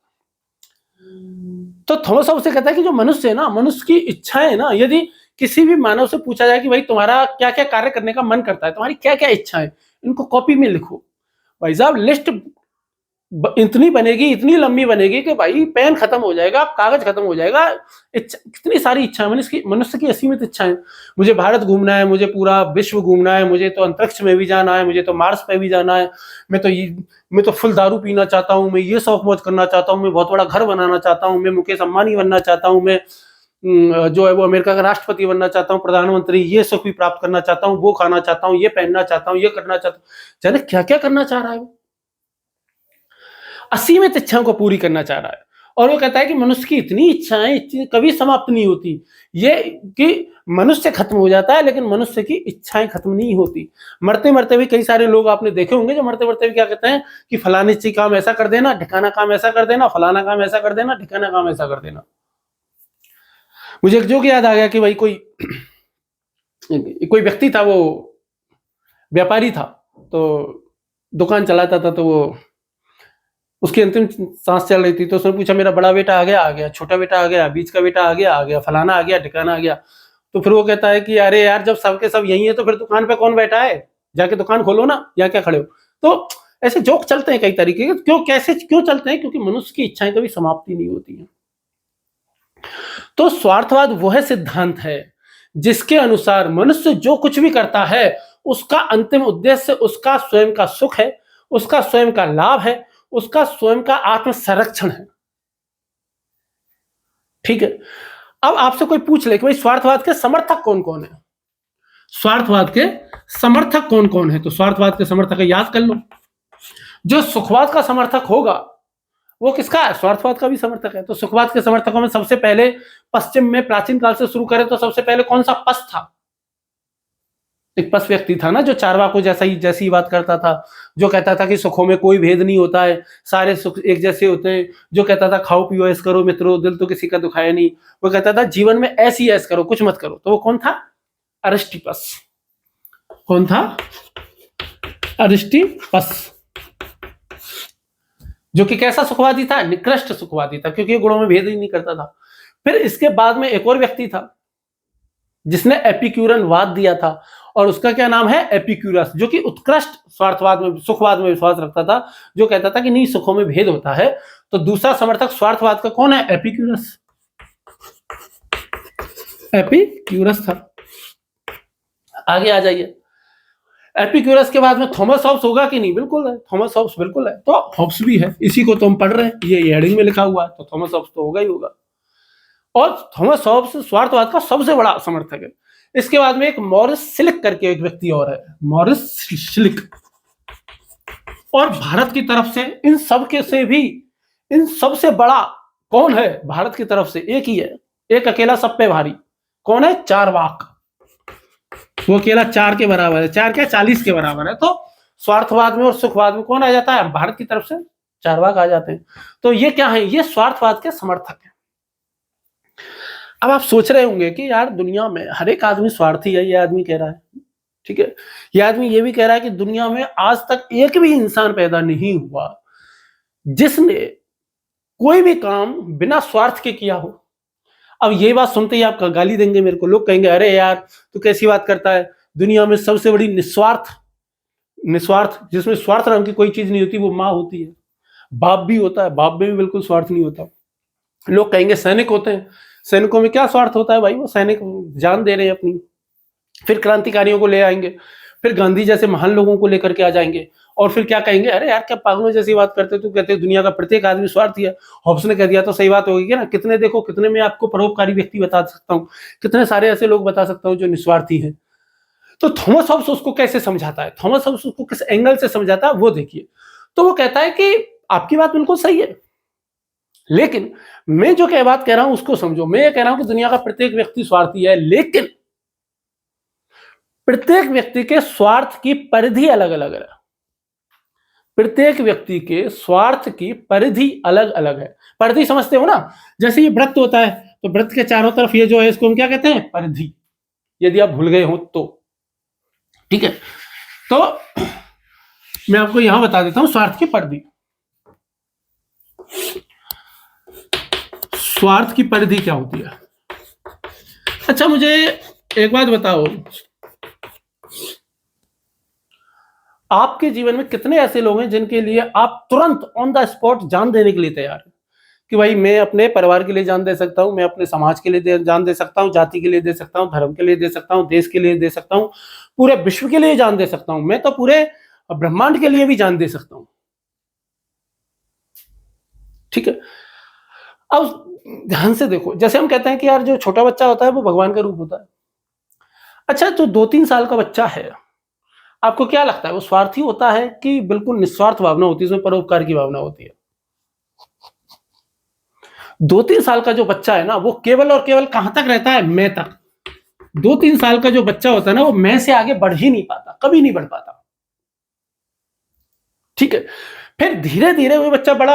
तो थॉमस हॉब्स कहता है कि जो मनुष्य है ना, मनुष्य की इच्छाएं ना, यदि किसी भी मानव से पूछा जाए कि भाई तुम्हारा क्या क्या कार्य करने का मन करता है, तुम्हारी क्या क्या इच्छाएं, इनको कॉपी में लिखो। भाई साहब लिस्ट इतनी बनेगी, इतनी लंबी बनेगी कि भाई पेन खत्म हो जाएगा, कागज खत्म हो जाएगा। कितनी सारी इच्छाएं, मनुष्य की असीमित इच्छाएं। मुझे भारत घूमना है, मुझे पूरा विश्व घूमना है, मुझे तो अंतरिक्ष में भी जाना है, मुझे तो मार्स पे भी जाना है, मैं तो फुल दारू पीना चाहता हूँ, मैं ये शौक मौज करना चाहता हूँ, मैं बहुत बड़ा घर बनाना चाहता हूँ, मैं मुकेश अंबानी बनना चाहता हूँ, मैं जो है वो अमेरिका का राष्ट्रपति बनना चाहता हूँ, प्रधानमंत्री, ये सुख भी प्राप्त करना चाहता हूँ, वो खाना चाहता हूँ, ये पहनना चाहता हूँ, ये करना चाहता हूँ। जाने क्या क्या करना चाह रहा है वो। असीमित इच्छाओं को पूरी करना चाह रहा है। और वो कहता है कि मनुष्य की इतनी इच्छाएं कभी समाप्त नहीं होती, ये कि मनुष्य खत्म हो जाता है लेकिन मनुष्य की इच्छाएं खत्म नहीं होती। मरते मरते भी कई सारे लोग आपने देखे होंगे जो मरते मरते भी क्या कहते हैं कि फलाने चीज काम ऐसा कर देना, ढिकाना काम ऐसा कर देना, फलाना काम ऐसा कर देना, ढिकाना काम ऐसा कर देना। मुझे एक जोक याद आ गया कि भाई कोई व्यक्ति था, वो व्यापारी था, तो दुकान चलाता था, तो वो उसकी अंतिम सांस चल रही थी, तो उसने पूछा मेरा बड़ा बेटा आ गया, छोटा बेटा आ गया, बीच का बेटा आ गया, फलाना आ गया, ढिकाना आ गया। तो फिर वो कहता है कि अरे यार जब सबके सब यही है तो फिर दुकान पे कौन बैठा है, जाके दुकान खोलो ना, या क्या खड़े हो। तो ऐसे जोक चलते हैं कई तरीके के। क्यों चलते हैं? क्योंकि मनुष्य की इच्छाएं कभी समाप्ति नहीं होती है। तो स्वार्थवाद वह सिद्धांत है जिसके अनुसार मनुष्य जो कुछ भी करता है उसका अंतिम उद्देश्य उसका स्वयं का सुख है, उसका स्वयं का लाभ है, उसका स्वयं का आत्म संरक्षण है। ठीक है। अब आपसे कोई पूछ ले कि भाई स्वार्थवाद के समर्थक कौन कौन है, स्वार्थवाद के समर्थक कौन कौन है, तो स्वार्थवाद के समर्थक याद कर लो। जो सुखवाद का समर्थक होगा वो किसका है? स्वार्थवाद का भी समर्थक है। तो सुखवाद के समर्थकों में सबसे पहले पश्चिम में प्राचीन काल से शुरू करें तो सबसे पहले कौन सा? पश था। एक पश व्यक्ति था ना जो चारवाकों जैसी बात करता था, जो कहता था कि सुखों में कोई भेद नहीं होता है, सारे सुख एक जैसे होते हैं, जो कहता था खाओ पियो ऐश करो मित्रों, दिल तो किसी का दुखाया नहीं, वो कहता था जीवन में ऐसी ऐश करो, कुछ मत करो। तो वो कौन था? अरिस्टिपस। कौन था? अरिस्टिपस, जो कि कैसा सुखवादी था? निकृष्ट सुखवादी था, क्योंकि गुणों में भेद ही नहीं करता था। फिर इसके बाद में एक और व्यक्ति था जिसने एपिक्यूरन वाद दिया था, और उसका क्या नाम है? एपिक्यूरस, जो कि उत्कृष्ट स्वार्थवाद में सुखवाद में विश्वास रखता था, जो कहता था कि नहीं सुखों में भेद होता है। तो दूसरा समर्थक स्वार्थवाद का कौन है? एपिक्यूरस। एपिक्यूरस था। आगे आ जाइए। एपिक्यूरस के बाद में थॉमस हॉब्स होगा कि नहीं? बिल्कुल है, थॉमस हॉब्स बिल्कुल है। तो हॉब्स भी है, इसी को तो हम पढ़ रहे हैं, ये हेडिंग में लिखा हुआ है, तो थॉमस हॉब्स तो होगा ही होगा। और थॉमस हॉब्स स्वार्थवाद का सबसे बड़ा समर्थक है। इसके बाद में एक मॉरिस सिलिक करके एक व्यक्ति और है, मॉरिस सिलिक। और भारत की तरफ से इन सब के से भी इन सबसे बड़ा कौन है? भारत की तरफ से एक ही है, एक अकेला सब पे भारी। कौन है? चारवाक। वो अकेला 4 के बराबर है, 4 क्या 40 के बराबर है। तो स्वार्थवाद में और सुखवाद में कौन आ जाता है? भारत की तरफ से चारवाक आ जाते हैं। तो ये क्या है? ये स्वार्थवाद के समर्थक है। अब आप सोच रहे होंगे कि यार दुनिया में हर एक आदमी स्वार्थी है, ये आदमी कह रहा है, ठीक है। ये आदमी ये भी कह रहा है कि दुनिया में आज तक एक भी इंसान पैदा नहीं हुआ जिसने कोई भी काम बिना स्वार्थ के किया हो। अब ये बात सुनते ही आप गाली देंगे मेरे को, लोग कहेंगे अरे यार तू कैसी बात करता है, दुनिया में सबसे बड़ी निस्वार्थ जिसमें स्वार्थ नाम की कोई चीज नहीं होती वो माँ होती है। बाप भी होता है, बाप में भी बिल्कुल स्वार्थ नहीं होता। लोग कहेंगे सैनिक होते हैं, सैनिकों में क्या स्वार्थ होता है भाई, वो सैनिक जान दे रहे हैं अपनी। फिर क्रांतिकारियों को ले आएंगे, फिर गांधी जैसे महान लोगों को लेकर के आ जाएंगे, और फिर क्या कहेंगे अरे यार क्या पागलों जैसी बात करते हो, तू कहते दुनिया का प्रत्येक आदमी स्वार्थी है। हॉब्स ने कह दिया तो सही बात होगी ना। कितने देखो, कितने में आपको परोपकारी व्यक्ति बता सकता हूँ, कितने सारे ऐसे लोग बता सकता हूँ जो निस्वार्थी हैं। तो थॉमस हॉब्स उसको कैसे समझाता है, थॉमस हॉब्स उसको किस एंगल से समझाता है वो देखिए। तो वो कहता है कि आपकी बात बिल्कुल सही है, लेकिन मैं जो बात कह रहा हूं उसको समझो। मैं ये कह रहा हूं कि दुनिया का प्रत्येक व्यक्ति स्वार्थी है, लेकिन प्रत्येक व्यक्ति के स्वार्थ की परिधि अलग अलग है। प्रत्येक व्यक्ति के स्वार्थ की परिधि अलग अलग है। परिधि समझते हो ना? जैसे ये वृत्त होता है तो वृत्त के चारों तरफ ये जो है इसको हम क्या कहते हैं? परिधि। यदि आप भूल गए हो तो ठीक है। तो मैं आपको यहां बता देता हूं स्वार्थ की परिधि। स्वार्थ की परिधि क्या होती है? अच्छा मुझे एक बात बताओ, आपके जीवन में कितने ऐसे लोग हैं जिनके लिए आप तुरंत ऑन द स्पॉट जान देने के लिए तैयार हैं कि भाई मैं अपने परिवार के लिए जान दे सकता हूं, मैं अपने समाज के लिए जान दे सकता हूं, जाति के लिए दे सकता हूं, धर्म के लिए दे सकता हूं, देश के लिए दे सकता हूं, पूरे विश्व के लिए जान दे सकता हूं, मैं तो पूरे ब्रह्मांड के लिए भी जान दे सकता हूं। ठीक है। अब ध्यान से देखो, जैसे हम कहते हैं कि यार जो छोटा बच्चा होता है वो भगवान का रूप होता है। अच्छा जो 2-3 साल का बच्चा है, आपको क्या लगता है वो स्वार्थी होता है कि बिल्कुल निस्वार्थ भावना होती है, उसमें परोपकार की भावना होती है? 2-3 साल का जो बच्चा है ना, वो केवल और केवल कहां तक रहता है? मैं तक। 2-3 साल का जो बच्चा होता है ना, वो मैं से आगे बढ़ ही नहीं पाता, कभी नहीं बढ़ पाता। ठीक है। फिर धीरे धीरे वो बच्चा बड़ा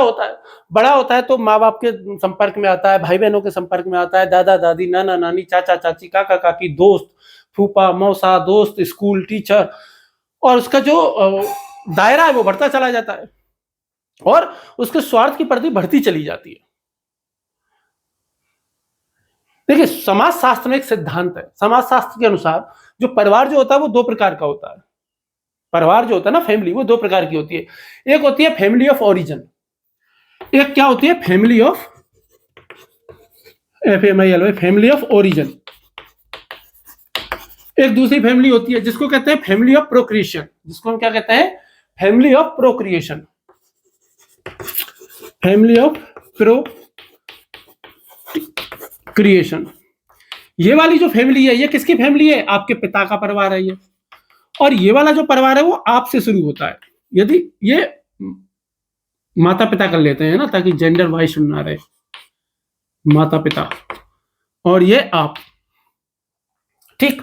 होता है तो माँ बाप के संपर्क में आता है, भाई बहनों के संपर्क में आता है, दादा दादी, नाना नानी, चाचा चाची, काका काकी, दोस्त, फूफा मौसा, दोस्त, स्कूल, टीचर, और उसका जो दायरा है वो बढ़ता चला जाता है और उसके स्वार्थ की परिधि बढ़ती चली जाती है। देखिए, समाज शास्त्र में एक सिद्धांत है। समाज शास्त्र के अनुसार जो परिवार जो होता है वो 2 प्रकार का होता है। परिवार जो होता है ना, फैमिली, वो 2 प्रकार की होती है। एक होती है फैमिली ऑफ ओरिजिन, एक क्या होती है? Family of FAMILY, family of origin. एक दूसरी फैमिली होती है जिसको कहते हैं फैमिली ऑफ प्रोक्रिएशन, जिसको हम क्या कहते हैं? Family of procreation, family of procreation. ये वाली जो फैमिली है, ये किसकी फैमिली है? आपके पिता का परिवार है ये। और ये वाला जो परिवार है वो आपसे शुरू होता है। यदि ये माता पिता कर लेते हैं ना, ताकि जेंडर वाइज ना रहे, माता पिता और ये आप। ठीक।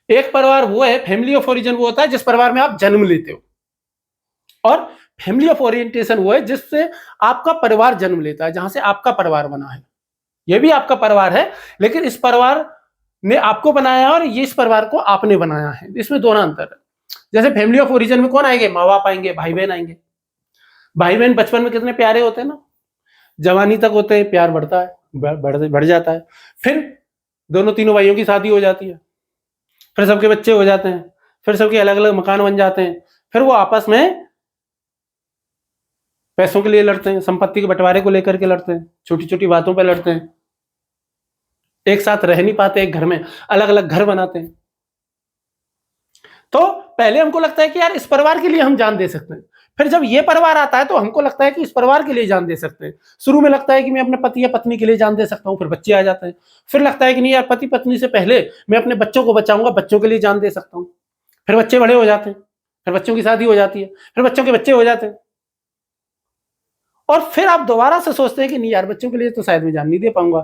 एक परिवार वो है, फैमिली ऑफ ओरिजिन, वो होता है जिस परिवार में आप जन्म लेते हो, और फैमिली ऑफ ओरिएंटेशन वो है जिससे आपका परिवार जन्म लेता है, जहां से आपका परिवार बना है। ये भी आपका परिवार है, लेकिन इस परिवार ने आपको बनाया और ये इस परिवार को आपने बनाया है। इसमें दोनों अंतर है। जैसे फैमिली ऑफ ओरिजिन में कौन आएंगे? माँ बाप आएंगे, भाई बहन आएंगे। भाई बहन बचपन में कितने प्यारे होते हैं ना, जवानी तक होते हैं, प्यार बढ़ता है, बढ़ जाता है। फिर दोनों तीनों भाइयों की शादी हो जाती है, फिर सबके बच्चे हो जाते हैं, फिर सबके अलग अलग मकान बन जाते हैं, फिर वो आपस में पैसों के लिए लड़ते हैं, संपत्ति के बंटवारे को लेकर के लड़ते हैं, छोटी छोटी बातों पर लड़ते हैं, एक साथ रह नहीं पाते, एक घर में अलग अलग घर बनाते हैं। तो पहले हमको लगता है कि यार इस परिवार के लिए हम जान दे सकते हैं, फिर जब ये परिवार आता है तो हमको लगता है कि इस परिवार के लिए जान दे सकते हैं। शुरू में लगता है कि मैं अपने पति या पत्नी के लिए जान दे सकता हूँ, फिर बच्चे आ जाते हैं, फिर लगता है कि नहीं यार, पति पत्नी से पहले मैं अपने बच्चों को बचाऊंगा, बच्चों के लिए जान दे सकता हूँ, फिर बच्चे बड़े हो जाते हैं, फिर बच्चों की शादी हो जाती है, फिर बच्चों के बच्चे हो जाते हैं, और फिर आप दोबारा से सोचते हैं कि नहीं यार, बच्चों के लिए तो शायद मैं जान नहीं दे पाऊंगा,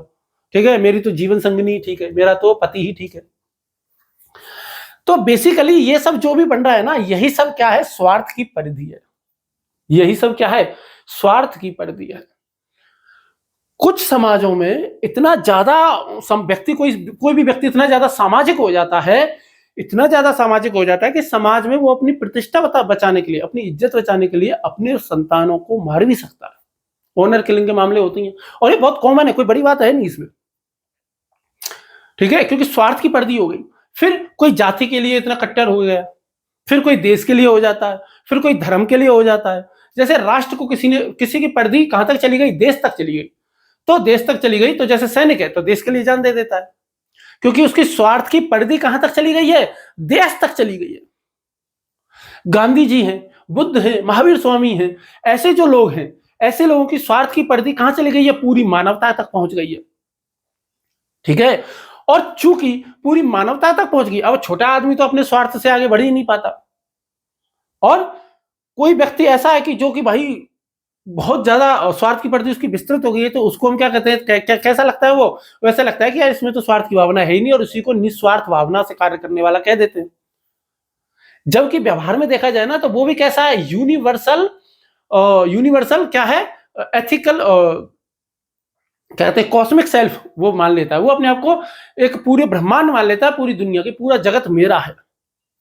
ठीक है, मेरी तो जीवन संगिनी ठीक है, मेरा तो पति ही ठीक है। तो बेसिकली ये सब जो भी बन रहा है ना, यही सब क्या है? स्वार्थ की परिधि है। यही सब क्या है? स्वार्थ की परिधि है। कुछ समाजों में इतना ज्यादा व्यक्ति, कोई भी व्यक्ति इतना ज्यादा सामाजिक हो जाता है, इतना ज्यादा सामाजिक हो जाता है कि समाज में वो अपनी प्रतिष्ठा बचाने के लिए, अपनी इज्जत बचाने के लिए अपने संतानों को मार भी सकता है। ऑनर किलिंग के मामले होती हैं, और ये बहुत कॉमन है, कोई बड़ी बात है नहीं इसमें, ठीक है, क्योंकि स्वार्थ की परिधि हो गई। फिर कोई जाति के लिए इतना कट्टर हो गया, फिर कोई देश के लिए हो जाता है, फिर कोई धर्म के लिए हो जाता है। जैसे राष्ट्र को किसी की परिधि कहां तक चली गई? देश तक चली गई। तो देश तक चली गई तो जैसे सैनिक है तो देश के लिए जान दे देता है, क्योंकि उसकी स्वार्थ की परिधि कहां तक चली गई है? देश तक चली गई है। गांधी जी हैं, बुद्ध हैं, महावीर स्वामी हैं, ऐसे जो लोग हैं, ऐसे लोगों की स्वार्थ की परिधि कहां चली गई है? पूरी मानवता तक पहुंच गई है, ठीक है। और चूंकि पूरी मानवता तक पहुंच गई, अब छोटा आदमी तो अपने स्वार्थ से आगे बढ़ ही नहीं पाता, और कोई व्यक्ति ऐसा है कि जो कि भाई बहुत ज्यादा स्वार्थ की परिधि उसकी विस्तृत हो गई है, तो उसको हम क्या कहते हैं? कैसा लगता है वो? वैसा लगता है कि यार इसमें तो स्वार्थ की भावना है ही नहीं, और उसी को निस्वार्थ भावना से कार्य करने वाला कह देते हैं। जबकि व्यवहार में देखा जाए ना, तो वो भी कैसा है? यूनिवर्सल क्या है? एथिकल, कहते हैं कॉस्मिक सेल्फ वो मान लेता है, वो अपने आप को एक पूरे ब्रह्मांड मान लेता है, पूरी दुनिया की, पूरा जगत मेरा है।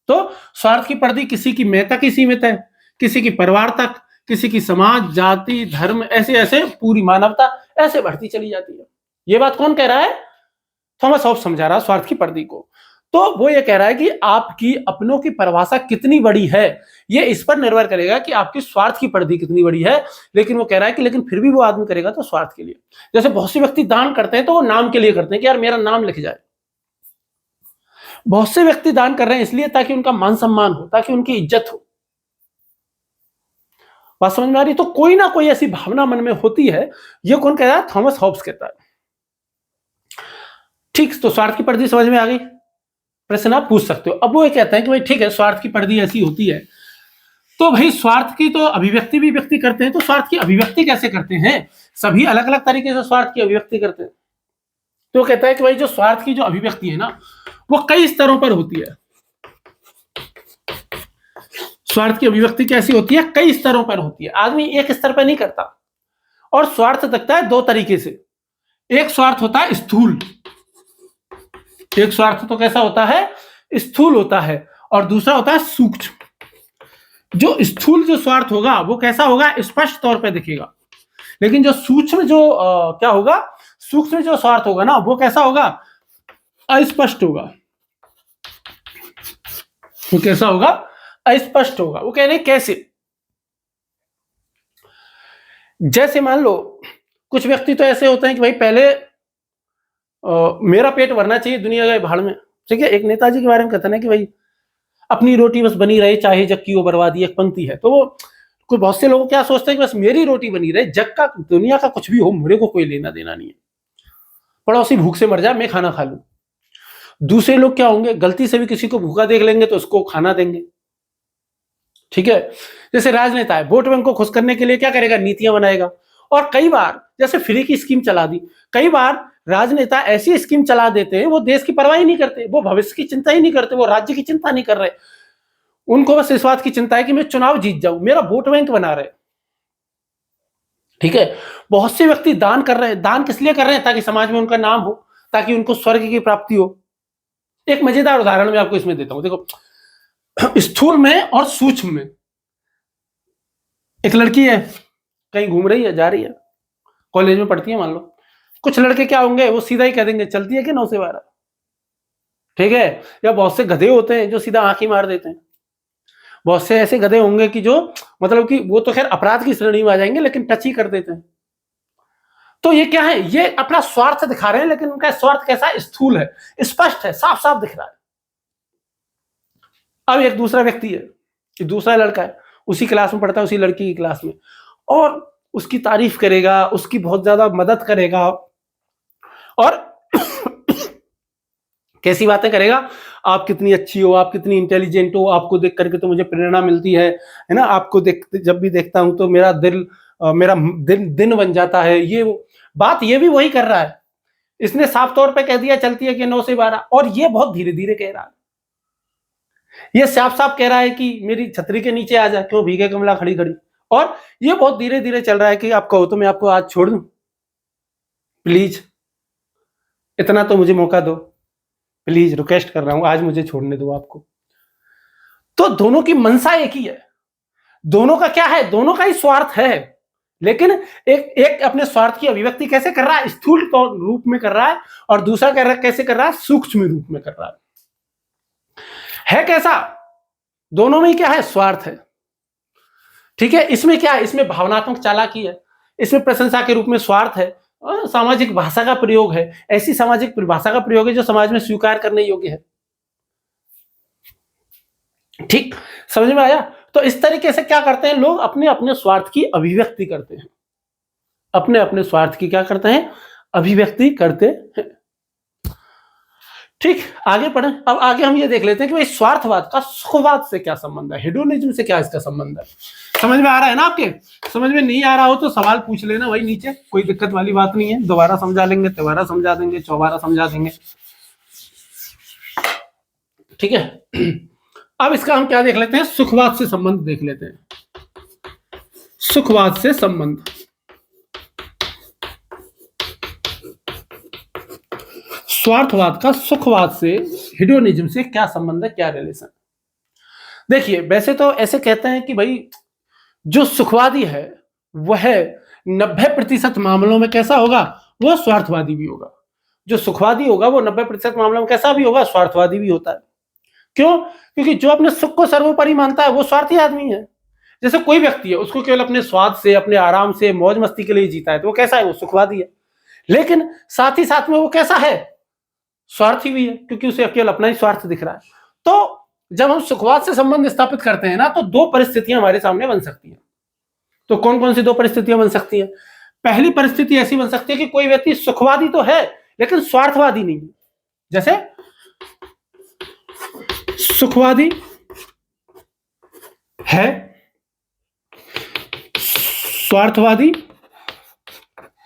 तो स्वार्थ की परिधि किसी की मैं तक ही सीमित है, किसी की परिवार तक, किसी की समाज, जाति, धर्म, ऐसे ऐसे पूरी मानवता ऐसे बढ़ती चली जाती है। ये बात कौन कह रहा है? थॉमस हॉब्स समझा रहा है स्वार्थ की परिधि को। तो वो ये कह रहा है कि आपकी अपनों की परिभाषा कितनी बड़ी है, ये इस पर निर्भर करेगा कि आपकी स्वार्थ की परिधि कितनी बड़ी है। लेकिन वो कह रहा है कि लेकिन फिर भी वो आदमी करेगा तो स्वार्थ के लिए। जैसे बहुत से व्यक्ति दान करते हैं तो वो नाम के लिए करते हैं कि यार मेरा नाम लिख जाए। बहुत से व्यक्ति दान कर रहे हैं इसलिए ताकि उनका मान सम्मान हो, ताकि उनकी इज्जत हो। बात समझ में आ रही? तो कोई ना कोई ऐसी भावना मन में होती है। ये कौन कह रहा है? थॉमस हॉब्स कहता है। ठीक, तो स्वार्थ की परिधि समझ में आ गई? प्रश्न आप पूछ सकते हो। अब वो ये कहते हैं कि भाई ठीक है, स्वार्थ की परिधि ऐसी होती है, तो भाई स्वार्थ की तो अभिव्यक्ति भी व्यक्ति करते हैं, तो स्वार्थ की अभिव्यक्ति कैसे करते हैं? सभी अलग अलग तरीके से स्वार्थ की अभिव्यक्ति करते हैं। तो कहता है कि भाई जो स्वार्थ की जो अभिव्यक्ति है ना, वो कई स्तरों पर होती है। स्वार्थ की अभिव्यक्ति कैसी होती है? कई स्तरों पर होती है। आदमी एक स्तर पर नहीं करता। और स्वार्थ दिखता है दो तरीके से। एक स्वार्थ होता है स्थूल, एक स्वार्थ तो कैसा होता है? स्थूल होता है। और दूसरा होता है सूक्ष्म। जो स्थूल जो स्वार्थ होगा वो कैसा होगा? स्पष्ट तौर पर दिखेगा। लेकिन जो सूक्ष्म जो क्या होगा? सूक्ष्म जो स्वार्थ होगा ना, वो कैसा होगा? अस्पष्ट होगा। वो कैसा होगा? अस्पष्ट होगा। वो कह रहे हैं कैसे? जैसे मान लो कुछ व्यक्ति तो ऐसे होते हैं कि भाई पहले मेरा पेट भरना चाहिए, दुनिया गए भाड़ में। ठीक है, एक नेताजी के बारे में कहते हैं कि भाई अपनी रोटी बस बनी रहे, चाहे जग की हो बर्बादी, एक पंक्ति है। तो वो कोई बहुत से लोग क्या सोचते हैं कि बस मेरी रोटी बनी रहे, जग का दुनिया का कुछ भी हो मेरे को कोई लेना देना नहीं है, पड़ोसी भूख से मर जाए मैं खाना खा लूं। दूसरे लोग क्या होंगे? गलती से भी किसी को भूखा देख लेंगे तो उसको खाना देंगे। ठीक है, जैसे राजनेता है, वोट बैंक को खुश करने के लिए क्या करेगा? नीतियां बनाएगा। और कई बार जैसे फ्री की स्कीम चला दी, कई बार राजनेता ऐसी स्कीम चला देते हैं, वो देश की परवाह ही नहीं करते, वो भविष्य की चिंता ही नहीं करते, वो राज्य की चिंता नहीं कर रहे। उनको बस इस बात की चिंता है कि मैं चुनाव जीत जाऊं, मेरा वोट बैंक बना रहे। ठीक है, बहुत से व्यक्ति दान कर रहे हैं। दान किस लिए कर रहे हैं? ताकि समाज में उनका नाम हो, ताकि उनको स्वर्ग की प्राप्ति हो। एक मजेदार उदाहरण मैं आपको इसमें देता हूं। देखो, स्थूल में और सूक्ष्म में एक लड़की है, कहीं घूम रही है, जा रही है, कॉलेज में पढ़ती है मान लो। कुछ लड़के क्या होंगे? वो सीधा ही कह देंगे चलती है कि 9 से 12। ठीक है, या बहुत से गधे होते हैं जो सीधा आंख ही मार देते हैं। बहुत से ऐसे गधे होंगे कि जो मतलब कि वो तो खैर अपराध की श्रेणी में आ जाएंगे, लेकिन टच ही कर देते हैं। तो ये क्या है? ये अपना स्वार्थ दिखा रहे हैं, लेकिन उनका स्वार्थ कैसा है? स्थूल है, स्पष्ट है, साफ साफ दिख रहा है। अब एक दूसरा व्यक्ति है, दूसरा लड़का है, उसी क्लास में पढ़ता है, उसी लड़की की क्लास में, और उसकी तारीफ करेगा, उसकी बहुत ज्यादा मदद करेगा, और कैसी बातें करेगा? आप कितनी अच्छी हो, आप कितनी इंटेलिजेंट हो, आपको देख करके तो मुझे प्रेरणा मिलती है ना, आपको जब भी देखता हूं तो मेरा दिन बन जाता है। ये बात ये भी वही कर रहा है। इसने साफ तौर पे कह दिया चलती है कि 9 से 12, और ये बहुत धीरे धीरे कह रहा है। ये साफ साफ कह रहा है कि मेरी छतरी के नीचे आ जा, क्यों भीगे कमला खड़ी खड़ी। और ये बहुत धीरे धीरे चल रहा है कि आप कहो तो मैं आपको आज छोड़ दूं, प्लीज इतना तो मुझे मौका दो, प्लीज रिक्वेस्ट कर रहा हूं, आज मुझे छोड़ने दो आपको। तो दोनों की मनसा एक ही है, दोनों का क्या है? दोनों का ही स्वार्थ है, लेकिन एक अपने स्वार्थ की अभिव्यक्ति कैसे कर रहा है? स्थूल रूप में कर रहा है, और दूसरा कैसे कर रहा है? सूक्ष्म रूप में कर रहा है कैसा? दोनों में क्या है? स्वार्थ है। ठीक है, इसमें क्या है? इसमें भावनात्मक चालाकी है, इसमें प्रशंसा के रूप में स्वार्थ है, और सामाजिक भाषा का प्रयोग है, ऐसी सामाजिक परिभाषा का प्रयोग है जो समाज में स्वीकार करने योग्य है। ठीक, समझ में आया? तो इस तरीके से क्या करते हैं लोग? अपने अपने स्वार्थ की अभिव्यक्ति करते हैं, अपने अपने स्वार्थ की क्या करते हैं? अभिव्यक्ति करते हैं। ठीक, आगे पढ़ें। अब आगे हम ये देख लेते हैं कि भाई स्वार्थवाद का सुखवाद से क्या संबंध है, हेडोनिज्म से क्या इसका संबंध है। समझ में आ रहा है ना? आपके समझ में नहीं आ रहा हो तो सवाल पूछ लेना भाई नीचे, कोई दिक्कत वाली बात नहीं है। दोबारा समझा लेंगे, दोबारा समझा देंगे, चौबारा समझा देंगे। ठीक है, अब इसका हम क्या देख लेते हैं? सुखवाद से संबंध देख लेते हैं। सुखवाद से संबंध, स्वार्थवाद का सुखवाद से, हेडोनिज्म से क्या संबंध है, क्या रिलेशन? देखिए, वैसे तो ऐसे कहते हैं कि भाई जो सुखवादी है वह 90% मामलों में कैसा होगा? वो स्वार्थवादी भी होगा। जो सुखवादी होगा वो 90% मामलों में कैसा भी होगा? स्वार्थवादी भी होता है। क्यों? क्योंकि जो अपने सुख को सर्वोपरि मानता है वो स्वार्थी आदमी है। जैसे कोई व्यक्ति है, उसको केवल अपने स्वाद से, अपने आराम से, मौज मस्ती के लिए जीता है, तो वो कैसा है? वो सुखवादी है। लेकिन साथ ही साथ में वो कैसा है? स्वार्थी भी है, क्योंकि उसे केवल अपना ही स्वार्थ दिख रहा है। तो जब हम सुखवाद से संबंध स्थापित करते हैं ना, तो दो परिस्थितियां हमारे सामने बन सकती हैं। तो कौन कौन सी दो परिस्थितियां बन सकती हैं? पहली परिस्थिति ऐसी बन सकती है कि कोई व्यक्ति सुखवादी तो है लेकिन स्वार्थवादी नहीं है। जैसे सुखवादी है, स्वार्थवादी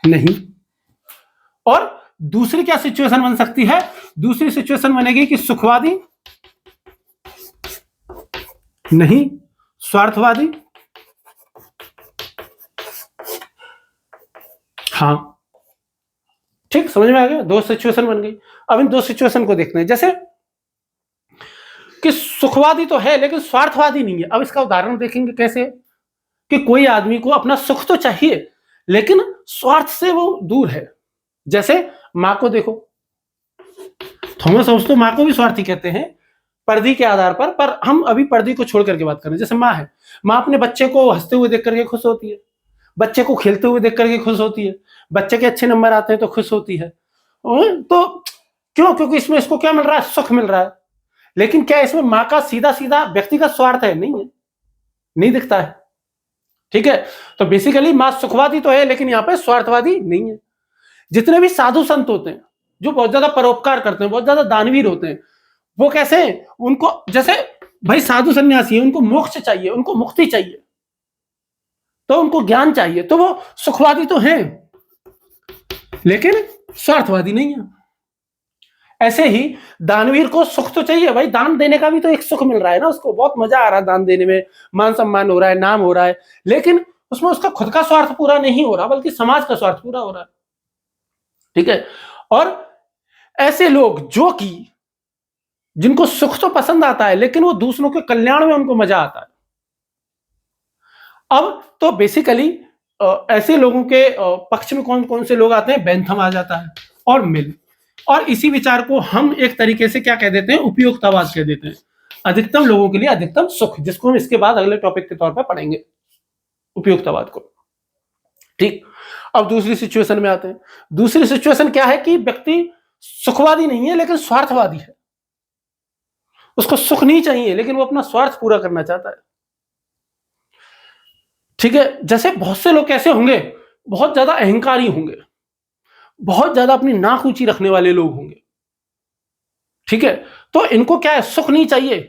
नहीं। और दूसरी क्या सिचुएशन बन सकती है? दूसरी सिचुएशन बनेगी कि सुखवादी नहीं, स्वार्थवादी हाँ। ठीक, समझ में आ गया? दो सिचुएशन बन गई। अब इन दो सिचुएशन को देखते हैं। जैसे कि सुखवादी तो है लेकिन स्वार्थवादी नहीं है। अब इसका उदाहरण देखेंगे कैसे कि कोई आदमी को अपना सुख तो चाहिए लेकिन स्वार्थ से वो दूर है। जैसे मां को देखो, थॉमस हाउस तो मां को भी स्वार्थी कहते हैं पर्दी के आधार पर हम अभी पर्दी को छोड़ करके बात करें। जैसे मां है, मां अपने बच्चे को हंसते हुए देख करके खुश होती है, बच्चे को खेलते हुए देख करके खुश होती है, बच्चे के अच्छे नंबर आते हैं तो खुश होती है। तो क्यों? क्योंकि इसमें इसको क्या मिल रहा है? सुख मिल रहा है। लेकिन क्या इसमें मां का सीधा सीधा व्यक्तिगत स्वार्थ है? नहीं है, नहीं दिखता है। ठीक है, तो बेसिकली मां सुखवादी तो है लेकिन यहां पे स्वार्थवादी नहीं है। जितने भी साधु संत होते हैं जो बहुत ज्यादा परोपकार करते हैं, बहुत ज्यादा दानवीर होते हैं, वो कैसे हैं? उनको जैसे भाई साधु सन्यासी है, उनको मोक्ष चाहिए, उनको मुक्ति चाहिए, तो उनको ज्ञान चाहिए, तो वो सुखवादी तो हैं लेकिन स्वार्थवादी नहीं है। ऐसे ही दानवीर को सुख तो चाहिए भाई, दान देने का भी तो एक सुख मिल रहा है ना, उसको बहुत मजा आ रहा है दान देने में, मान सम्मान हो रहा है, नाम हो रहा है, लेकिन उसमें उसका खुद का स्वार्थ पूरा नहीं हो रहा बल्कि समाज का स्वार्थ पूरा हो रहा है। ठीक है, और ऐसे लोग जो कि जिनको सुख तो पसंद आता है लेकिन वो दूसरों के कल्याण में उनको मजा आता है। अब तो बेसिकली ऐसे लोगों के पक्ष में कौन कौन से लोग आते हैं? बेंथम आ जाता है और मिल, और इसी विचार को हम एक तरीके से क्या कह देते हैं? उपयोगितावाद कह देते हैं। अधिकतम लोगों के लिए अधिकतम सुख, जिसको हम इसके बाद अगले टॉपिक के तौर पर पढ़ेंगे, उपयोगितावाद को। ठीक, अब दूसरी सिचुएशन में आते हैं। दूसरी सिचुएशन क्या है कि व्यक्ति सुखवादी नहीं है लेकिन स्वार्थवादी है। उसको सुख नहीं चाहिए लेकिन वो अपना स्वार्थ पूरा करना चाहता है। ठीक है, जैसे बहुत से लोग कैसे होंगे? बहुत ज्यादा अहंकारी होंगे, बहुत ज्यादा अपनी नाक ऊंची रखने वाले लोग होंगे। ठीक है, तो इनको क्या है? सुख नहीं चाहिए।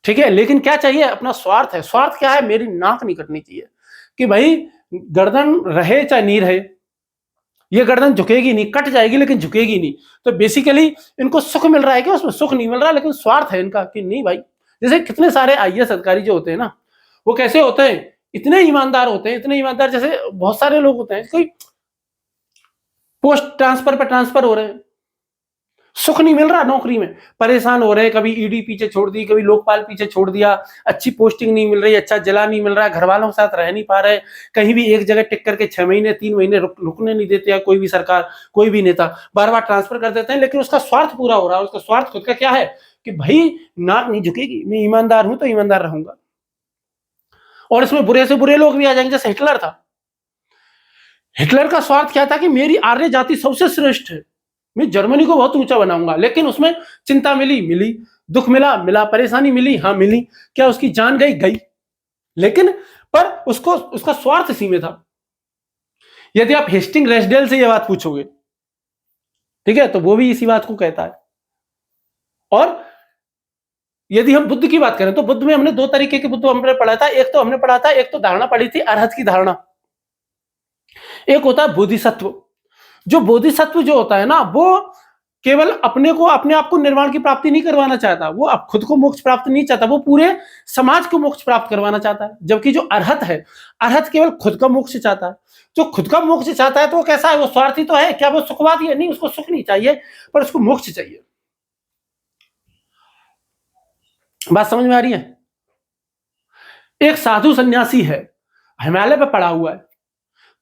ठीक है, लेकिन क्या चाहिए? अपना स्वार्थ है। स्वार्थ क्या है? मेरी नाक नहीं कटनी चाहिए, कि भाई गर्दन रहे चाहे नहीं रहे, ये गर्दन झुकेगी नहीं, कट जाएगी लेकिन झुकेगी नहीं। तो बेसिकली इनको सुख मिल रहा है, क्या उसमें सुख नहीं मिल रहा, लेकिन स्वार्थ है इनका कि नहीं भाई। जैसे कितने सारे आईएएस अधिकारी जो होते हैं ना, वो कैसे होते हैं? इतने ईमानदार होते हैं, इतने ईमानदार। जैसे बहुत सारे लोग होते हैं, कोई पोस्ट ट्रांसफर पे ट्रांसफर हो रहे हैं, सुख नहीं मिल रहा नौकरी में, परेशान हो रहे हैं, कभी ईडी पीछे छोड़ दी, कभी लोकपाल पीछे छोड़ दिया, अच्छी पोस्टिंग नहीं मिल रही, अच्छा जला नहीं मिल रहा, घर वालों के साथ रह नहीं पा रहे, कहीं भी एक जगह टिक करके 6 महीने 3 महीने रुकने नहीं देते, या कोई भी सरकार, कोई भी नेता बार बार ट्रांसफर कर देते हैं, लेकिन उसका स्वार्थ पूरा हो रहा है। उसका स्वार्थ खुद का क्या है कि भाई नाक नहीं झुकेगी, मैं ईमानदार हूं तो ईमानदार रहूंगा। और इसमें बुरे से बुरे लोग भी आ जाएंगे। जैसे हिटलर था, हिटलर का स्वार्थ क्या था कि मेरी आर्य जाति सबसे श्रेष्ठ है, मैं जर्मनी को बहुत ऊंचा बनाऊंगा। लेकिन उसमें चिंता मिली, दुख मिला, परेशानी मिली, हाँ मिली, क्या उसकी जान गई? लेकिन पर उसको उसका स्वार्थ इसी में था। यदि आप हेस्टिंग रेसडेल से यह बात पूछोगे, ठीक है, तो वो भी इसी बात को कहता है। और यदि हम बुद्ध की बात करें तो बुद्ध में हमने 2 तरीके के बुद्ध हमने पढ़ा था। एक तो धारणा पढ़ी थी अरहत की धारणा, एक होता है बोधिसत्व। जो बोधिसत्व जो होता है ना, वो केवल अपने आप को निर्वाण की प्राप्ति नहीं करवाना चाहता, वो अब खुद को मोक्ष प्राप्त नहीं चाहता, वो पूरे समाज को मोक्ष प्राप्त करवाना चाहता है। जबकि जो अरहत है, अरहत केवल खुद का मोक्ष चाहता है। जो खुद का मोक्ष चाहता है तो वो कैसा है? वो स्वार्थी तो है। क्या वो सुखवादी है? नहीं, उसको सुख नहीं चाहिए पर उसको मोक्ष चाहिए। बात समझ में आ रही है? एक साधु सन्यासी है, हिमालय पे पड़ा हुआ है,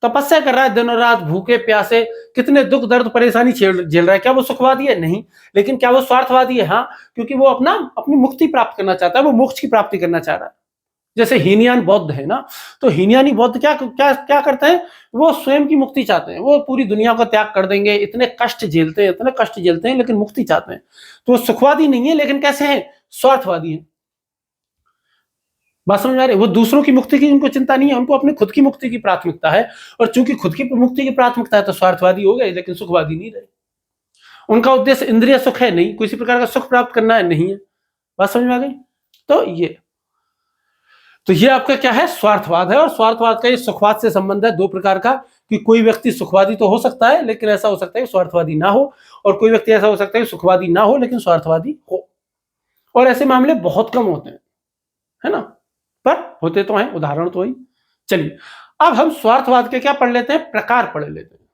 तपस्या कर रहा है, दिनों रात भूखे प्यासे, कितने दुख दर्द परेशानी झेल रहा है। क्या वो सुखवादी है? नहीं। लेकिन क्या वो स्वार्थवादी है? हाँ, क्योंकि वो अपनी मुक्ति प्राप्त करना चाहता है, वो मोक्ष की प्राप्ति करना चाह रहा है। जैसे हीनयान बौद्ध है ना, तो हीनयानी बौद्ध क्या क्या क्या करते हैं? वो स्वयं की मुक्ति चाहते हैं, वो पूरी दुनिया को त्याग कर देंगे, इतने कष्ट झेलते हैं लेकिन मुक्ति चाहते हैं। तो वो सुखवादी नहीं है, लेकिन कैसे है? स्वार्थवादी है। बात समझ में आ रही है? वो दूसरों की मुक्ति की उनको चिंता नहीं है, उनको अपनी खुद की मुक्ति की प्राथमिकता है। और चूंकि खुद की मुक्ति की प्राथमिकता है तो स्वार्थवादी हो गए, लेकिन सुखवादी नहीं रहे। उनका उद्देश्य इंद्रिय सुख है नहीं, किसी प्रकार का सुख प्राप्त करना है नहीं है। बात समझ में आ गई? तो ये तो ये आपका क्या है, स्वार्थवाद है। और स्वार्थवाद का ये सुखवाद से संबंध है दो प्रकार का, कि कोई व्यक्ति सुखवादी तो हो सकता है लेकिन ऐसा हो सकता है कि स्वार्थवादी ना हो, और कोई व्यक्ति ऐसा हो सकता है कि सुखवादी ना हो लेकिन स्वार्थवादी हो। और ऐसे मामले बहुत कम होते हैं, है ना, पर होते तो हैं, उदाहरण तो ही। चलिए अब हम स्वार्थवाद के क्या पढ़ लेते हैं, प्रकार पढ़ लेते हैं।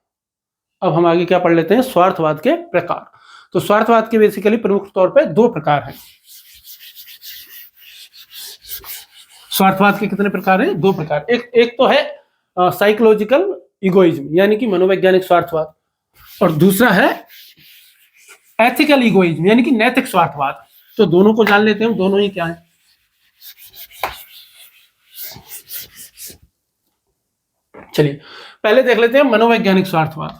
अब हम आगे क्या पढ़ लेते हैं, स्वार्थवाद के प्रकार। तो स्वार्थवाद के बेसिकली प्रमुख तौर पे दो प्रकार हैं। स्वार्थवाद के कितने प्रकार हैं, दो प्रकार। एक तो है साइकोलॉजिकल इगोइज्म यानी कि मनोवैज्ञानिक स्वार्थवाद, और दूसरा है एथिकल इगोइज्म यानी कि नैतिक स्वार्थवाद। तो दोनों को जान लेते हैं, दोनों ही क्या है। चलिए पहले देख लेते हैं मनोवैज्ञानिक स्वार्थवाद।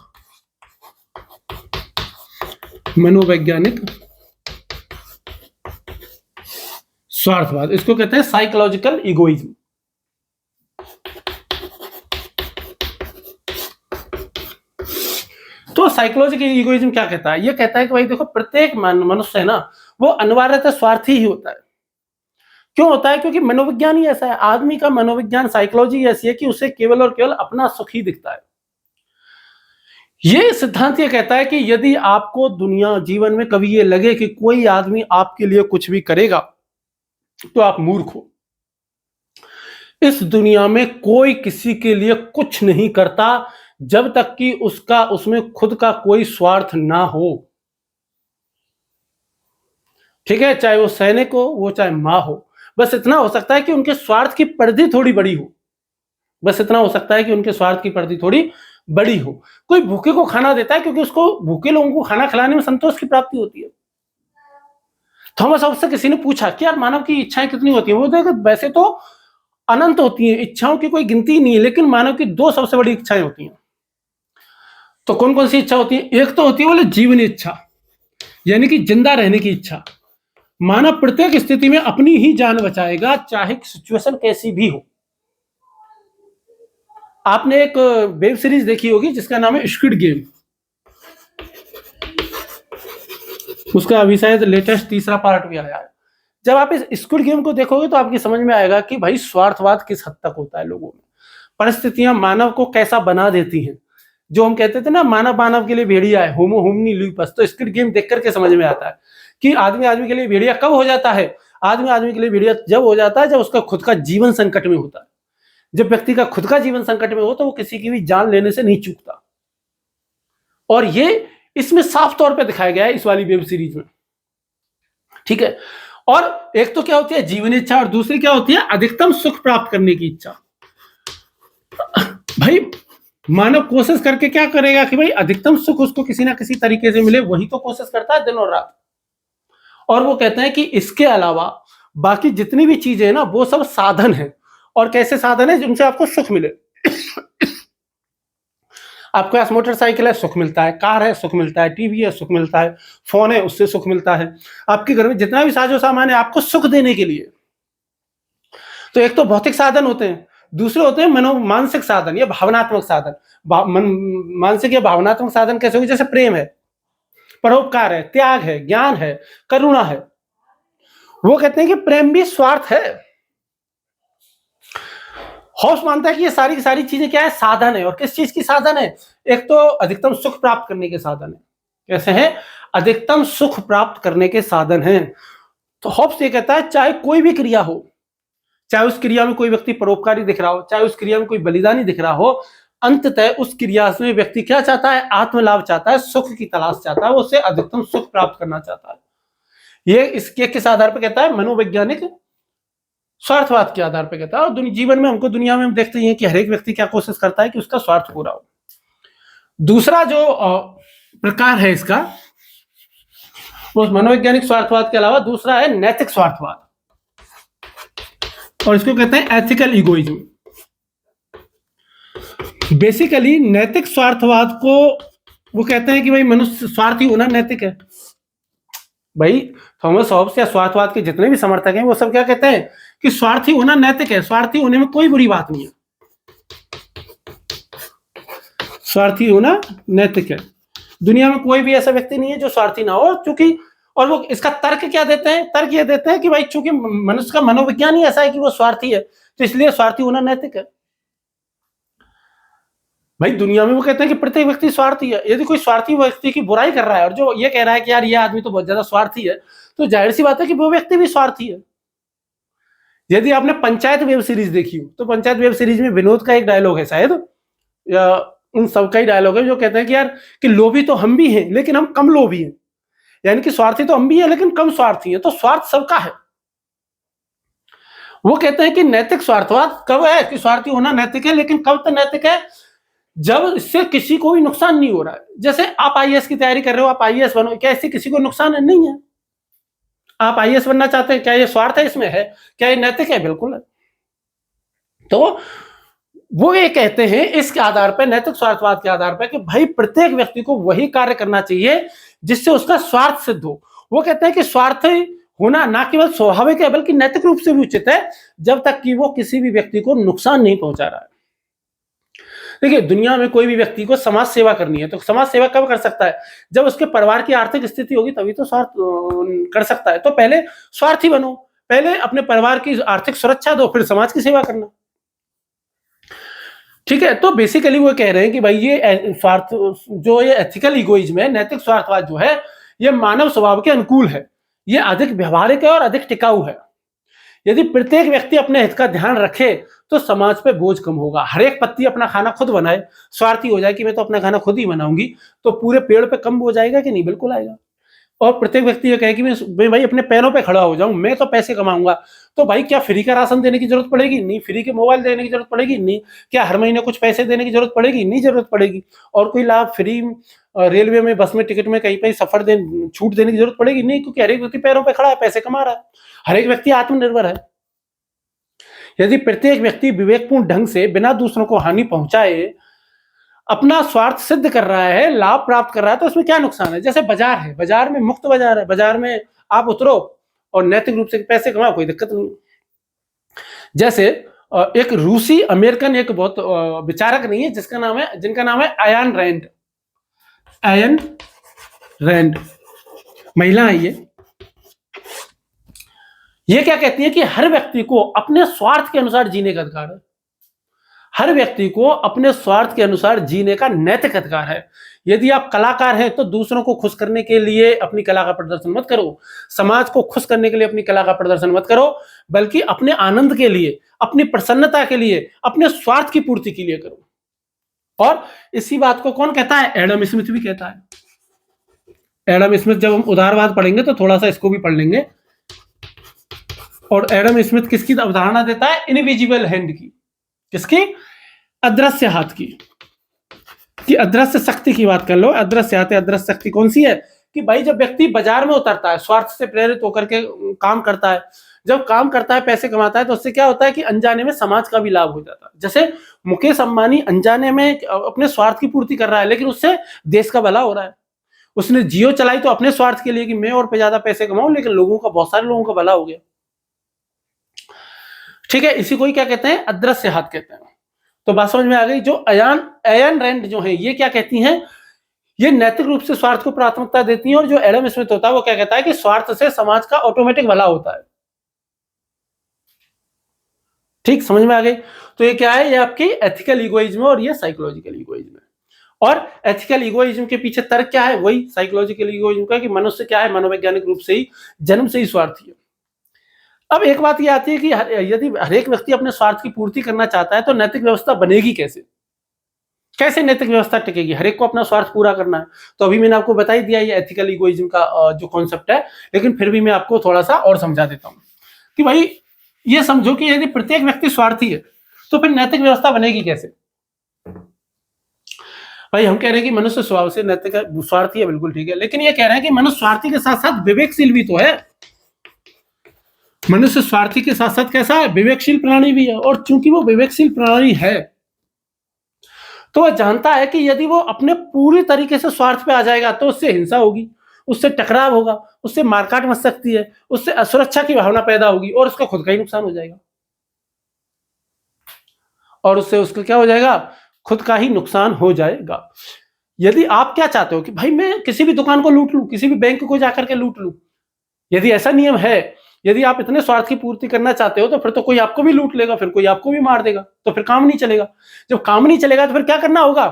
मनोवैज्ञानिक स्वार्थवाद, इसको कहते हैं साइकोलॉजिकल इगोइज्म। तो साइकोलॉजिकल इगोइज्म क्या कहता है, ये कहता है कि भाई देखो, प्रत्येक मनुष्य है ना, वो अनिवार्यतः स्वार्थी ही होता है। क्यों होता है, क्योंकि मनोविज्ञान ही ऐसा है, आदमी का मनोविज्ञान, साइकोलॉजी ऐसी है कि उसे केवल और केवल अपना सुख ही दिखता है। ये सिद्धांत ये कहता है कि यदि आपको दुनिया जीवन में कभी ये लगे कि कोई आदमी आपके लिए कुछ भी करेगा तो आप मूर्ख हो। इस दुनिया में कोई किसी के लिए कुछ नहीं करता जब तक कि उसमें खुद का कोई स्वार्थ ना हो। ठीक है, चाहे वो सैनिक हो, वो चाहे मां हो, बस इतना हो सकता है कि उनके स्वार्थ की परिधि थोड़ी बड़ी हो। बस इतना हो सकता है कि उनके स्वार्थ की परिधि थोड़ी बड़ी हो। कोई भूखे को खाना देता है क्योंकि उसको भूखे लोगों को खाना खिलाने में संतोष की प्राप्ति होती है। थॉमस हॉब्स से किसी ने पूछा कि यार मानव की इच्छाएं कितनी होती हैं, वो देखो वैसे तो अनंत होती हैं, इच्छाओं की कोई गिनती नहीं है, लेकिन मानव की दो सबसे बड़ी इच्छाएं होती हैं। तो कौन कौन सी इच्छा होती है, एक तो होती है बोले जीवन इच्छा यानी कि जिंदा रहने की इच्छा। मानव प्रत्येक स्थिति में अपनी ही जान बचाएगा चाहे सिचुएशन कैसी भी हो। आपने एक वेब सीरीज देखी होगी जिसका नाम है स्क्विड गेम, उसका अभी शायद लेटेस्ट तीसरा पार्ट भी आया है। जब आप इस स्क्विड गेम को देखोगे तो आपकी समझ में आएगा कि भाई स्वार्थवाद किस हद तक होता है लोगों में, परिस्थितियां मानव को कैसा बना देती हैं। जो हम कहते थे ना, मानव के लिए भेड़िया है, होमो होमनी लुपस, तो स्क्विड गेम देख करके समझ में आता है कि आदमी के लिए भेड़िया कब हो जाता है। आदमी के लिए भेड़िया जब हो जाता है जब उसका खुद का जीवन संकट में होता है। जब व्यक्ति का खुद का जीवन संकट में हो तो वो किसी की भी जान लेने से नहीं चूकता। और ये इसमें साफ तौर पे दिखाया गया है इस वाली वेब सीरीज में। ठीक है, और एक तो क्या होती है जीवन इच्छा, और दूसरी क्या होती है अधिकतम सुख प्राप्त करने की इच्छा। भाई मानव कोशिश करके क्या करेगा कि भाई अधिकतम सुख उसको किसी ना किसी तरीके से मिले, वही तो कोशिश करता है दिन और रात। और वो कहते हैं कि इसके अलावा बाकी जितनी भी चीजें हैं ना, वो सब साधन है। और कैसे साधन है, जिनसे आपको सुख मिले। आपके पास मोटरसाइकिल है, सुख मिलता है, कार है, सुख मिलता है, टीवी है, सुख मिलता है, फोन है, उससे सुख मिलता है। आपके घर में जितना भी साजो सामान है आपको सुख देने के लिए। तो एक तो भौतिक साधन होते हैं, दूसरे होते हैं मानसिक साधन या भावनात्मक साधन। मानसिक या भावनात्मक साधन कैसे होगी, जैसे प्रेम है, परोपकार है, त्याग है, ज्ञान है, करुणा है। वो कहते हैं कि प्रेम भी स्वार्थ है। हॉब्स मानता है कि ये सारी की सारी चीजें क्या है, साधन है। और किस चीज की साधन है, एक तो अधिकतम सुख प्राप्त करने के साधन है। कैसे हैं, अधिकतम सुख प्राप्त करने के साधन हैं। तो हॉब्स ये कहता है चाहे कोई भी क्रिया हो, चाहे उस क्रिया में कोई व्यक्ति परोपकारी दिख रहा हो, चाहे उस क्रिया में कोई बलिदानी दिख रहा हो, अंततः उस क्रिया में व्यक्ति क्या चाहता है, आत्मलाभ चाहता है, सुख की तलाश चाहता है, वो उससे अधिकतम सुख प्राप्त करना चाहता है। ये इसके किस आधार पर कहता है, मनोवैज्ञानिक स्वार्थवाद के आधार पर कहता है। और जीवन में हमको दुनिया में हम देखते हैं कि हर एक व्यक्ति क्या कोशिश करता है कि उसका स्वार्थ पूरा हो। दूसरा जो प्रकार है इसका, उस मनोवैज्ञानिक स्वार्थवाद के अलावा दूसरा है नैतिक स्वार्थवाद, और इसको कहते हैं एथिकल इगोइज्म। बेसिकली नैतिक स्वार्थवाद को वो कहते हैं कि भाई मनुष्य स्वार्थी होना नैतिक है। भाई थॉमस हॉब्स या स्वार्थवाद के जितने भी समर्थक हैं वो सब क्या कहते हैं कि स्वार्थी होना नैतिक है, स्वार्थी होने में कोई बुरी बात नहीं है, स्वार्थी होना नैतिक है। दुनिया में कोई भी ऐसा व्यक्ति नहीं है जो स्वार्थी ना हो, क्योंकि और वो इसका तर्क क्या देते हैं? तर्क ये देते हैं कि भाई चूंकि मनुष्य का मनोविज्ञान ही ऐसा है कि वो स्वार्थी है, तो इसलिए स्वार्थी होना नैतिक है। भाई दुनिया में वो कहते हैं कि प्रत्येक व्यक्ति स्वार्थी है। यदि कोई स्वार्थी व्यक्ति की बुराई कर रहा है और जो ये कह रहा है कि यार ये आदमी तो बहुत ज्यादा स्वार्थी है, तो जाहिर सी बात है कि वो व्यक्ति भी स्वार्थी है। यदि आपने पंचायत वेब सीरीज देखी हो, तो पंचायत वेब सीरीज में विनोद का एक डायलॉग है शायद, या उन सबका ही डायलॉग है, जो कहते हैं कि यार कि लोभी तो हम भी हैं लेकिन हम कम लोभी हैं, यानी कि स्वार्थी तो हम भी हैं लेकिन कम स्वार्थी हैं। तो स्वार्थ सबका है। वो कहते हैं कि नैतिक स्वार्थवाद कब है कि स्वार्थी होना नैतिक है, लेकिन कब तक नैतिक है? जब इससे किसी को भी नुकसान नहीं हो रहा है। जैसे आप आईएएस की तैयारी कर रहे हो, आप आईएएस बनो, क्या इससे किसी को नुकसान नहीं है? आप आईएएस बनना चाहते हैं, क्या ये स्वार्थ है इसमें? है। क्या ये नैतिक है? बिल्कुल है। तो वो ये कहते हैं इसके आधार पर, नैतिक स्वार्थवाद के आधार पर, कि भाई प्रत्येक व्यक्ति को वही कार्य करना चाहिए जिससे उसका स्वार्थ सिद्ध हो। वो कहते हैं कि स्वार्थ होना ना केवल स्वाभाविक है बल्कि नैतिक रूप से भी उचित है, जब तक कि वो किसी भी व्यक्ति को नुकसान नहीं पहुंचा रहा है। देखिए दुनिया में कोई भी व्यक्ति को समाज सेवा करनी है, तो समाज सेवा कब कर सकता है? जब उसके परिवार की आर्थिक स्थिति होगी, तभी तो स्वार्थ कर सकता है। तो पहले स्वार्थी बनो, पहले अपने परिवार की आर्थिक सुरक्षा दो, फिर समाज की सेवा करना। ठीक है। तो बेसिकली वो कह रहे हैं कि भाई ये स्वार्थ, जो ये एथिकल इगोइज्म है, नैतिक स्वार्थवाद जो है, ये मानव स्वभाव के अनुकूल है, ये अधिक व्यवहारिक है और अधिक टिकाऊ है। यदि प्रत्येक व्यक्ति अपने हित का ध्यान रखे तो समाज पे बोझ कम होगा। हर एक पत्ती अपना खाना खुद बनाए, स्वार्थी हो जाए कि मैं तो अपना खाना खुद ही बनाऊंगी, तो पूरे पेड़ पे कम बोझ आएगा कि नहीं? बिल्कुल आएगा। और प्रत्येक व्यक्ति ये कहे कि मैं भाई अपने पैरों पे खड़ा हो जाऊं, मैं तो पैसे कमाऊंगा, तो भाई क्या फ्री का राशन देने की जरूरत पड़ेगी? नहीं। फ्री के मोबाइल देने की जरूरत पड़ेगी? नहीं। क्या हर महीने कुछ पैसे देने की जरूरत पड़ेगी? नहीं जरूरत पड़ेगी। और कोई लाभ फ्री रेलवे में, बस में, टिकट में, कहीं पे सफर छूट देने की जरूरत पड़ेगी? नहीं, क्योंकि हर एक व्यक्ति पैरों पे खड़ा है, पैसे कमा रहा है, हर एक व्यक्ति आत्मनिर्भर है। यदि प्रत्येक व्यक्ति विवेकपूर्ण ढंग से बिना दूसरों को हानि पहुंचाए अपना स्वार्थ सिद्ध कर रहा है, लाभ प्राप्त कर रहा है, तो उसमें क्या नुकसान है? जैसे बाजार है, बाजार में मुक्त बाजार है, बाजार में आप उतरो और नैतिक रूप से पैसे कमाओ, कोई दिक्कत नहीं। जैसे एक रूसी अमेरिकन एक बहुत विचारक नहीं है, जिनका नाम है आयन रैंड। आयन रैंड महिला है ये क्या कहती है कि हर व्यक्ति को अपने स्वार्थ के अनुसार जीने का अधिकार है। हर व्यक्ति को अपने स्वार्थ के अनुसार जीने का नैतिक अधिकार है। यदि आप कलाकार हैं तो दूसरों को खुश करने के लिए अपनी कला का प्रदर्शन मत करो, समाज को खुश करने के लिए अपनी कला का प्रदर्शन मत करो, बल्कि अपने आनंद के लिए, अपनी प्रसन्नता के लिए, अपने स्वार्थ की पूर्ति के लिए करो। और इसी बात को कौन कहता है? एडम स्मिथ भी कहता है। एडम स्मिथ, जब हम उदारवाद पढ़ेंगे तो थोड़ा सा इसको भी पढ़ लेंगे। और एडम स्मिथ किसकी अवधारणा देता है? इनविजिबल हैंड की। किसकी? अदृश्य हाथ की। कि अदृश्य शक्ति की बात कर लो। अदृश्य हाथ, अदृश्य शक्ति कौन सी है? कि भाई जब व्यक्ति बाजार में उतरता है, स्वार्थ से प्रेरित होकर के काम करता है, जब काम करता है, पैसे कमाता है, तो उससे क्या होता है कि अनजाने में समाज का भी लाभ हो जाता है। जैसे मुकेश अंबानी अनजाने में अपने स्वार्थ की पूर्ति कर रहा है, लेकिन उससे देश का भला हो रहा है। उसने जियो चलाई तो अपने स्वार्थ के लिए कि मैं और पे ज्यादा पैसे कमाऊं, लेकिन लोगों का, बहुत सारे लोगों का भला हो गया। ठीक है। इसी को ही क्या कहते हैं? अदृश्य हाथ कहते हैं। तो बात समझ में आ गई। जो आयन रैंड जो है, ये क्या कहती हैं? ये नैतिक रूप से स्वार्थ को प्राथमिकता देती हैं। और जो एडम स्मिथ होता है वो क्या कहता है कि स्वार्थ से समाज का ऑटोमेटिक भला होता है। ठीक, समझ में आ गई। तो ये क्या है? ये आपकी एथिकल इगोइज्म और ये साइकोलॉजिकल इगोइज्म है। और एथिकल इगोइज्म के पीछे तर्क क्या है? वही साइकोलॉजिकल इगोइज्म का, कि मनुष्य क्या है? मनोवैज्ञानिक रूप से ही, जन्म से ही स्वार्थी है। अब एक बात ये आती है कि यदि हर एक व्यक्ति अपने स्वार्थ की पूर्ति करना चाहता है, तो नैतिक व्यवस्था बनेगी कैसे? कैसे नैतिक व्यवस्था टिकेगी? हर एक को अपना स्वार्थ पूरा करना है। तो अभी मैंने आपको बता ही दिया ये एथिकल इगोइज्म का जो कॉन्सेप्ट है, लेकिन फिर भी मैं आपको थोड़ा सा और समझा देता हूं कि भाई ये समझो कि यदि प्रत्येक व्यक्ति स्वार्थी है, तो फिर नैतिक व्यवस्था बनेगी कैसे? भाई हम कह रहे हैं कि मनुष्य स्वभाव से नैतिक स्वार्थी है, बिल्कुल ठीक है, लेकिन ये कह रहे हैं कि मनुष्य स्वार्थी के साथ साथ विवेकशील भी तो है। मनुष्य स्वार्थी के साथ साथ कैसा है? विवेकशील प्राणी भी है। और चूंकि वो विवेकशील प्राणी है, तो वह जानता है कि यदि वो अपने पूरी तरीके से स्वार्थ पे आ जाएगा तो उससे हिंसा होगी, उससे टकराव होगा, उससे मारकाट मच सकती है, उससे असुरक्षा की भावना पैदा होगी और उसका खुद का ही नुकसान हो जाएगा। और उससे उसका क्या हो जाएगा? खुद का ही नुकसान हो जाएगा। यदि आप क्या चाहते हो कि भाई मैं किसी भी दुकान को लूट लूं, किसी भी बैंक को जाकर के लूट लूं, यदि ऐसा नियम है, यदि आप इतने स्वार्थ की पूर्ति करना चाहते हो तो फिर तो कोई आपको भी लूट लेगा, फिर कोई आपको भी मार देगा, तो फिर काम नहीं चलेगा। जब काम नहीं चलेगा तो फिर क्या करना होगा?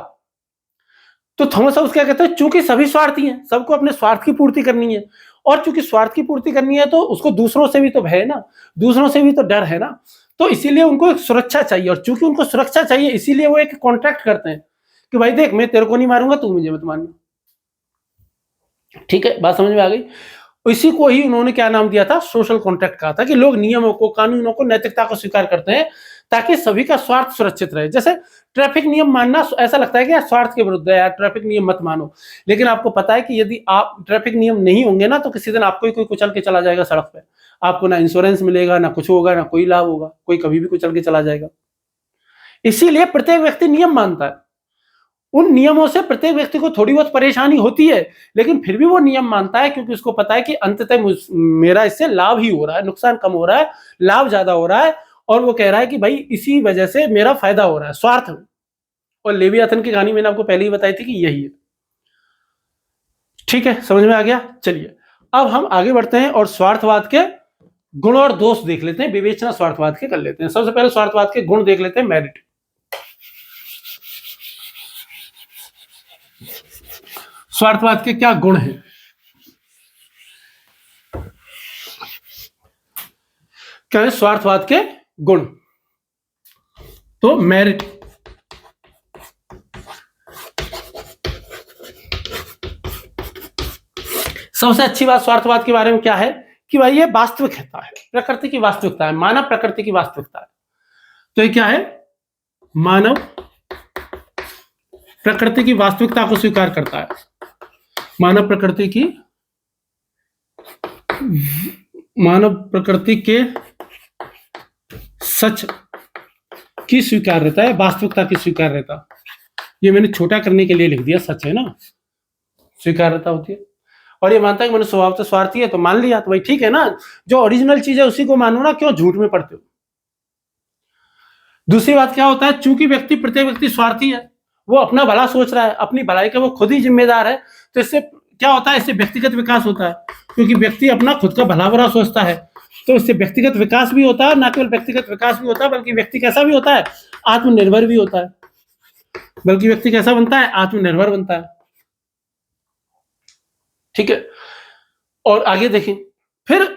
तो थॉमस हाउस क्या कहते हैं, चूंकि सभी स्वार्थी हैं, सबको अपने स्वार्थ की पूर्ति करनी है, और चूंकि स्वार्थ की पूर्ति करनी है तो उसको दूसरों से भी तो भय है ना, दूसरों से भी तो डर है ना, तो इसीलिए उनको एक सुरक्षा चाहिए, और चूंकि उनको सुरक्षा चाहिए इसीलिए वो एक कॉन्ट्रैक्ट करते हैं कि भाई देख, मैं तेरे को नहीं मारूंगा, तू मुझे मत मारना। ठीक है, बात समझ में आ गई? इसी को ही उन्होंने क्या नाम दिया था, सोशल कॉन्ट्रैक्ट कहा था, कि लोग नियमों को, कानूनों को, नैतिकता को स्वीकार करते हैं ताकि सभी का स्वार्थ सुरक्षित रहे। जैसे ट्रैफिक नियम मानना ऐसा लगता है कि यार स्वार्थ के विरुद्ध है, यार ट्रैफिक नियम मत मानो, लेकिन आपको पता है कि यदि आप ट्रैफिक नियम नहीं होंगे ना तो किसी दिन आपको ही कोई कुचल के चला जाएगा सड़क पे, आपको ना इंश्योरेंस मिलेगा, ना कुछ होगा, ना कोई लाभ होगा, कोई कभी भी कुचल के चला जाएगा। इसीलिए प्रत्येक व्यक्ति नियम मानता है। उन नियमों से प्रत्येक व्यक्ति को थोड़ी बहुत परेशानी होती है, लेकिन फिर भी वो नियम मानता है, क्योंकि उसको पता है कि अंततः मेरा इससे लाभ ही हो रहा है, नुकसान कम हो रहा है, लाभ ज्यादा हो रहा है, और वो कह रहा है कि भाई इसी वजह से मेरा फायदा हो रहा है, स्वार्थ में। और लेवियाथन की कहानी मैंने आपको पहले ही बताई थी कि यही है। ठीक है, समझ में आ गया? चलिए अब हम आगे बढ़ते हैं और स्वार्थवाद के गुण और दोष देख लेते हैं, विवेचना स्वार्थवाद के कर लेते हैं। सबसे पहले स्वार्थवाद के गुण देख लेते हैं, मेरिट। स्वार्थवाद के क्या गुण हैं? क्या है स्वार्थवाद के गुण? तो मेरिट, सबसे अच्छी बात स्वार्थवाद के बारे में क्या है कि भाई ये वास्तविकता है, प्रकृति की वास्तविकता है, मानव प्रकृति की वास्तविकता है। तो ये क्या है? मानव प्रकृति की वास्तविकता को स्वीकार करता है, मानव प्रकृति के सच की स्वीकार्यता है, वास्तविकता की स्वीकार्यता। ये मैंने छोटा करने के लिए लिख दिया, सच है ना, स्वीकार्यता होती है। और ये मानता है कि मैंने स्वभाव से स्वार्थी है तो मान लिया, तो भाई ठीक है ना, जो ओरिजिनल चीज है उसी को मानो ना, क्यों झूठ में पड़ते हो? दूसरी बात क्या होता है, चूंकि प्रत्येक व्यक्ति स्वार्थी है, वो अपना भला सोच रहा है, अपनी भलाई का वो खुद ही जिम्मेदार है, तो इससे क्या होता है, इससे व्यक्तिगत विकास होता है, क्योंकि व्यक्ति अपना खुद का भला बुरा सोचता है, तो इससे व्यक्तिगत विकास भी होता है। ना केवल व्यक्तिगत विकास भी होता है, बल्कि व्यक्ति कैसा भी होता है, आत्मनिर्भर भी होता है। बल्कि व्यक्ति कैसा बनता है, आत्मनिर्भर बनता है। ठीक है, और आगे देखें फिर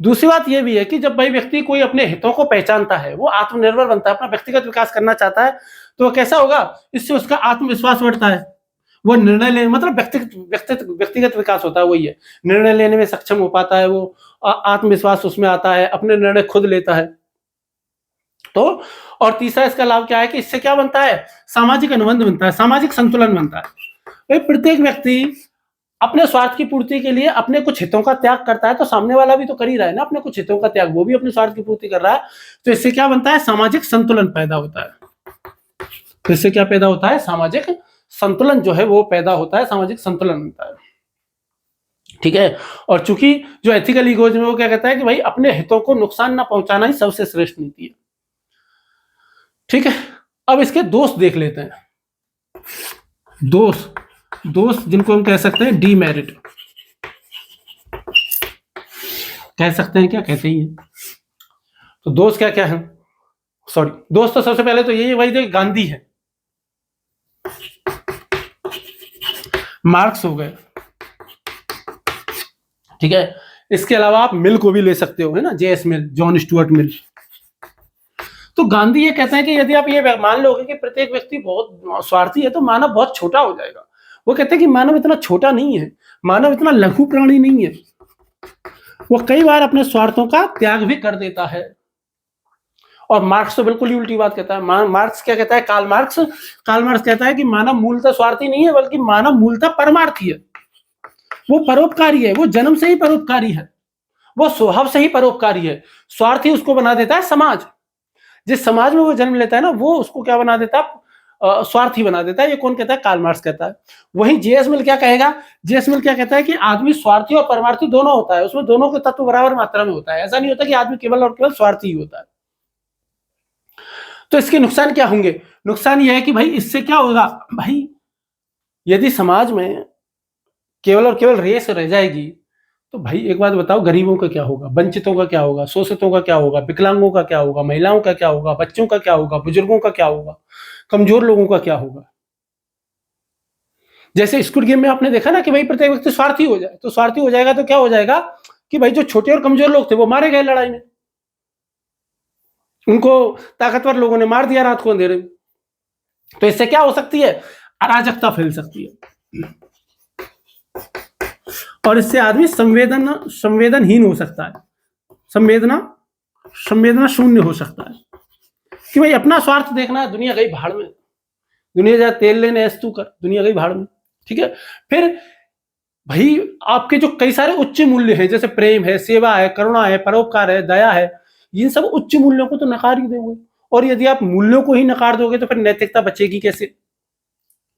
दूसरी बात यह भी है कि जब भाई व्यक्ति कोई अपने हितों को पहचानता है, वो आत्मनिर्भर बनता है, अपना व्यक्तिगत विकास करना चाहता है, तो कैसा होगा, इससे उसका आत्मविश्वास बढ़ता है, वो निर्णय लेने, मतलब व्यक्तिगत विकास होता है, वही है, निर्णय लेने में सक्षम हो पाता है, वो आत्मविश्वास उसमें आता है, अपने निर्णय खुद लेता है। तो और तीसरा इसका लाभ क्या है कि इससे क्या बनता है, सामाजिक अनुबंध बनता है, सामाजिक संतुलन बनता है। प्रत्येक व्यक्ति अपने स्वार्थ की पूर्ति के लिए अपने कुछ हितों का त्याग करता है, तो सामने वाला भी तो कर ही रहा है ना अपने कुछ हितों का त्याग, वो भी अपने स्वार्थ की पूर्ति कर रहा है, तो इससे क्या बनता है, सामाजिक संतुलन पैदा होता है। तो इससे क्या पैदा होता है, सामाजिक संतुलन जो है वो पैदा होता है, सामाजिक संतुलन बनता है। ठीक है, और चूंकि जो एथिकल इगोइज्म है वो क्या कहता है कि भाई अपने हितों को नुकसान ना पहुंचाना ही सबसे श्रेष्ठ नीति है। ठीक है, अब इसके दोष देख लेते हैं। दोष जिनको हम कह सकते हैं डीमेरिट, कह सकते हैं, क्या कहते ही हैं। तो दोष क्या क्या है, सॉरी दोस्त, तो सबसे पहले तो यही भाई जो गांधी है, मार्क्स हो गए, ठीक है, इसके अलावा आप मिल को भी ले सकते हो, है ना, जेएस मिल, जॉन स्टुअर्ट मिल। तो गांधी ये कहते हैं कि यदि आप ये मान लोगे कि प्रत्येक व्यक्ति बहुत स्वार्थी है तो मानव बहुत छोटा हो जाएगा। वो कहते हैं कि मानव इतना छोटा नहीं है, मानव इतना लघु प्राणी नहीं है, वो कई बार अपने स्वार्थों का त्याग भी कर देता है। और मार्क्स तो बिल्कुल ही उल्टी बात कहता है। मार्क्स क्या कहता है, कार्ल मार्क्स कहता है कि मानव मूलतः स्वार्थी नहीं है, बल्कि मानव मूलतः परमार्थी है, वो परोपकारी है, वो जन्म से ही परोपकारी है, वो स्वभाव से ही परोपकारी है। स्वार्थी उसको बना देता है समाज, जिस समाज में वो जन्म लेता है ना, वो उसको क्या बना देता है, स्वार्थी बना देता है। ये कौन कहता है, कार्ल मार्क्स कहता है। वहीं जेएस मिल क्या कहेगा, जेएस मिल क्या कहता है कि आदमी स्वार्थी और परमार्थी दोनों होता है, उसमें दोनों के तत्व बराबर मात्रा में होता है। ऐसा नहीं होता कि आदमी केवल और केवल स्वार्थी ही होता है। तो इसके नुकसान क्या होंगे, नुकसान यह है कि भाई इससे क्या होगा, भाई यदि समाज में केवल और केवल रेस रह जाएगी तो भाई एक बात बताओ, गरीबों का क्या होगा, वंचितों का क्या होगा, शोषितों का क्या होगा, विकलांगों का क्या होगा, महिलाओं का क्या होगा, बच्चों का क्या होगा, बुजुर्गों का क्या होगा, कमजोर लोगों का क्या होगा। जैसे स्क्विड गेम में आपने देखा ना कि भाई प्रत्येक व्यक्ति स्वार्थी हो जाए, तो स्वार्थी हो जाएगा तो क्या हो जाएगा कि भाई जो छोटे और कमजोर लोग थे वो मारे गए लड़ाई में, उनको ताकतवर लोगों ने मार दिया रात को अंधेरे में। तो इससे क्या हो सकती है, अराजकता फैल सकती है, और इससे आदमी संवेदनहीन हो सकता है, संवेदना शून्य हो सकता है कि भाई अपना स्वार्थ देखना है, दुनिया गई भाड़ में, दुनिया जा तेल लेने तू कर, दुनिया गई भाड़ में। ठीक है, फिर भाई आपके जो कई सारे उच्च मूल्य हैं, जैसे प्रेम है, सेवा है, करुणा है, परोपकार है, दया है, इन सब उच्च मूल्यों को तो नकार ही दोगे, और यदि आप मूल्यों को ही नकार दोगे तो फिर नैतिकता बचेगी कैसे।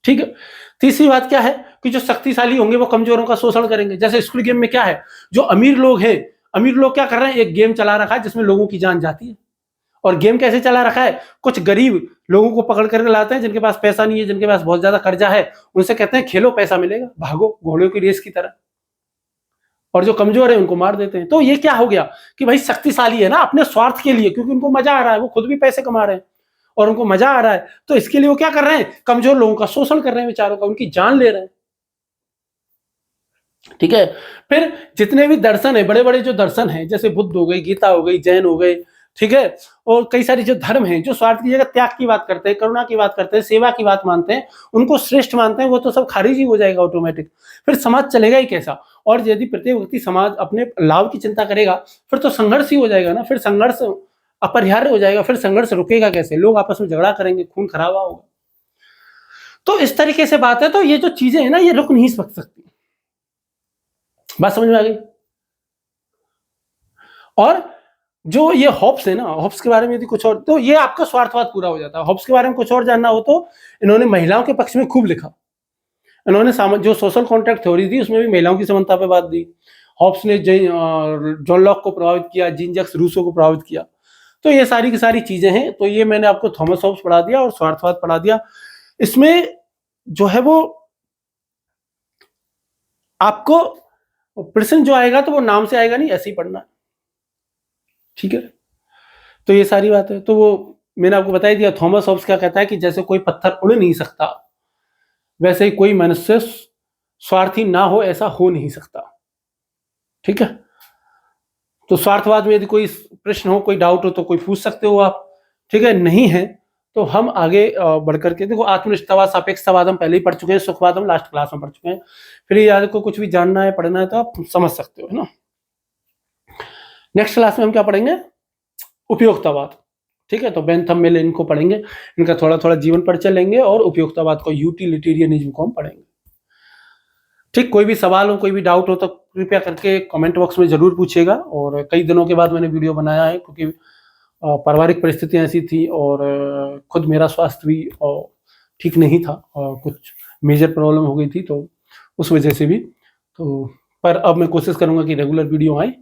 ठीक है, तीसरी बात क्या है कि जो शक्तिशाली होंगे वो कमजोरों का शोषण करेंगे। जैसे स्क्विड गेम में क्या है, जो अमीर लोग हैं, अमीर लोग क्या कर रहे हैं, एक गेम चला रखा है जिसमें लोगों की जान जाती है, और गेम कैसे चला रखा है, कुछ गरीब लोगों को पकड़ करके लाते हैं जिनके पास पैसा नहीं है, जिनके पास बहुत ज्यादा कर्जा है, उनसे कहते हैं खेलो पैसा मिलेगा, भागो घोड़ों की रेस की तरह, और जो कमजोर है उनको मार देते हैं। तो ये क्या हो गया कि भाई शक्तिशाली है ना अपने स्वार्थ के लिए, क्योंकि उनको मजा आ रहा है, वो खुद भी पैसे कमा रहे हैं और उनको मजा आ रहा है, तो इसके लिए वो क्या कर रहे हैं, कमजोर लोगों का शोषण कर रहे हैं, बेचारों का, उनकी जान ले रहे हैं। ठीक है, फिर जितने भी दर्शन है, बड़े बड़े जो दर्शन हैं, जैसे बुद्ध हो गई, गीता हो गई, जैन हो गए, ठीक है, और कई सारी जो धर्म हैं जो स्वार्थ की जगह त्याग की बात करते हैं, करुणा की बात करते हैं, सेवा की बात मानते हैं, उनको श्रेष्ठ मानते हैं, वो तो सब खारिज ही हो जाएगा ऑटोमेटिक। फिर समाज चलेगा ही कैसा, और यदि प्रत्येक व्यक्ति समाज अपने लाभ की चिंता करेगा फिर तो संघर्ष ही हो जाएगा ना, फिर संघर्ष अपरिहार्य हो जाएगा, फिर संघर्ष रुकेगा कैसे, लोग आपस में झगड़ा करेंगे, खून खराबा होगा। तो इस तरीके से बात है, तो ये जो चीजें है ना ये रुक नहीं सकती। बात समझ में आ गई। और जो ये हॉब्स है ना, हॉब्स के बारे में यदि कुछ और, तो ये आपका स्वार्थवाद पूरा हो जाता है। हॉब्स के बारे में कुछ और जानना हो तो इन्होंने महिलाओं के पक्ष में खूब लिखा, इन्होंने जो सोशल कॉन्ट्रैक्ट थ्योरी थी उसमें भी महिलाओं की समानता पे बात दी। हॉब्स ने जॉन लॉक को प्रभावित किया, जीन जैक्स रूसो को प्रभावित किया। तो ये सारी की सारी चीजें हैं। तो ये मैंने आपको थॉमस हॉब्स पढ़ा दिया और स्वार्थवाद पढ़ा दिया। इसमें जो है वो आपको प्रश्न जो आएगा तो वो नाम से आएगा नहीं, ऐसे ही पढ़ना। ठीक है, तो ये सारी बात है। तो वो मैंने आपको बता ही दिया। थॉमस हॉब्स क्या कहता है कि जैसे कोई पत्थर उड़ नहीं सकता वैसे ही कोई मनुष्य स्वार्थी ना हो ऐसा हो नहीं सकता। ठीक है, तो स्वार्थवाद में यदि कोई प्रश्न हो, कोई डाउट हो तो कोई पूछ सकते हो आप। ठीक है, नहीं है तो हम आगे बढ़कर के देखो, आत्मनिष्ठतावाद, सापेक्षतावाद हम पहले ही पढ़ चुके हैं, सुखवाद हम लास्ट क्लास में पढ़ चुके हैं। फिर याद को कुछ भी जानना है, पढ़ना है तो आप समझ सकते हो, है ना। नेक्स्ट क्लास में हम क्या पढ़ेंगे, उपयोगितावाद। ठीक है, तो बेंथम मिल इनको पढ़ेंगे, इनका थोड़ा थोड़ा जीवन परिचय लेंगे और उपयोगितावाद को, यूटिलिटेरियनिज्म को हम पढ़ेंगे। ठीक, कोई भी सवाल हो, कोई भी डाउट हो तो कृपया करके कमेंट बॉक्स में जरूर पूछिएगा। और कई दिनों के बाद मैंने वीडियो बनाया है क्योंकि पारिवारिक परिस्थितियां ऐसी थी और खुद मेरा स्वास्थ्य भी ठीक नहीं था और कुछ मेजर प्रॉब्लम हो गई थी, तो उस वजह से भी। तो पर अब मैं कोशिश करूंगा कि रेगुलर वीडियो आए।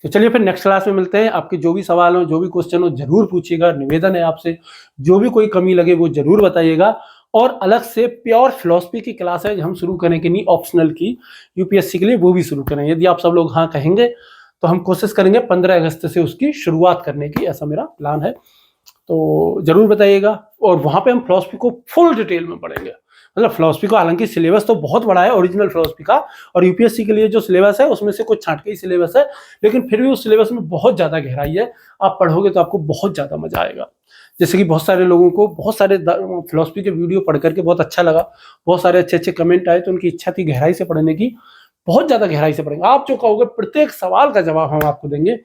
तो चलिए फिर नेक्स्ट क्लास में मिलते हैं। आपके जो भी सवाल हो, जो भी क्वेश्चन हो, जरूर पूछिएगा। निवेदन है आपसे, जो भी कोई कमी लगे वो जरूर बताइएगा। और अलग से प्योर फिलॉसफी की क्लास है हम शुरू करें कि नहीं, ऑप्शनल की यूपीएससी के लिए, वो भी शुरू करें। यदि आप सब लोग हाँ कहेंगे तो हम कोशिश करेंगे 15 अगस्त से उसकी शुरुआत करने की, ऐसा मेरा प्लान है। तो जरूर बताइएगा। और वहां पे हम फिलॉसफी को फुल डिटेल में पढ़ेंगे। मतलब फिलॉसफी को, हालांकि सिलेबस तो बहुत बड़ा है ओरिजिनल फिलॉसफी का, और यूपीएससी के लिए जो सिलेबस है उसमें से कुछ छांट के ही सिलेबस है, लेकिन फिर भी उस सिलेबस में बहुत ज्यादा गहराई है। आप पढ़ोगे तो आपको बहुत ज्यादा मजा आएगा। जैसे कि बहुत सारे लोगों को बहुत सारे फिलॉसफी के वीडियो पढ़ करके बहुत अच्छा लगा, बहुत सारे अच्छे अच्छे कमेंट आए, तो उनकी इच्छा थी गहराई से पढ़ने की। बहुत ज्यादा गहराई से पढ़ेंगे। आप जो कहोगे प्रत्येक सवाल का जवाब हम आपको देंगे।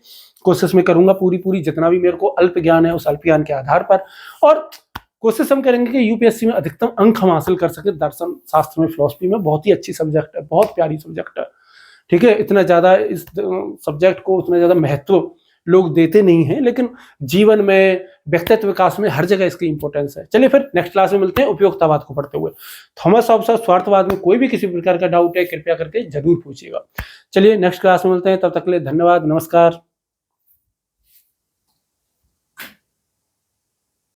कोशिश में करूंगा पूरी जितना भी मेरे को अल्प ज्ञान है उस अल्प ज्ञान के आधार पर, और कोशिश हम करेंगे कि यूपीएससी में अधिकतम अंक हम हासिल कर सके। दर्शन शास्त्र में, फिलॉसफी में बहुत ही अच्छी सब्जेक्ट है, बहुत प्यारी सब्जेक्ट है। ठीक है, इतना ज्यादा इस सब्जेक्ट को उतना ज्यादा महत्व लोग देते नहीं हैं, लेकिन जीवन में, व्यक्तित्व विकास में हर जगह इसकी इंपॉर्टेंस है। चलिए फिर नेक्स्ट क्लास में मिलते हैं उपयोगितावाद को पढ़ते हुए। थॉमस हॉब्स और स्वार्थवाद में कोई भी किसी प्रकार का डाउट है कृपया करके जरूर पूछिएगा। चलिए नेक्स्ट क्लास में मिलते हैं, तब तक के लिए धन्यवाद, नमस्कार।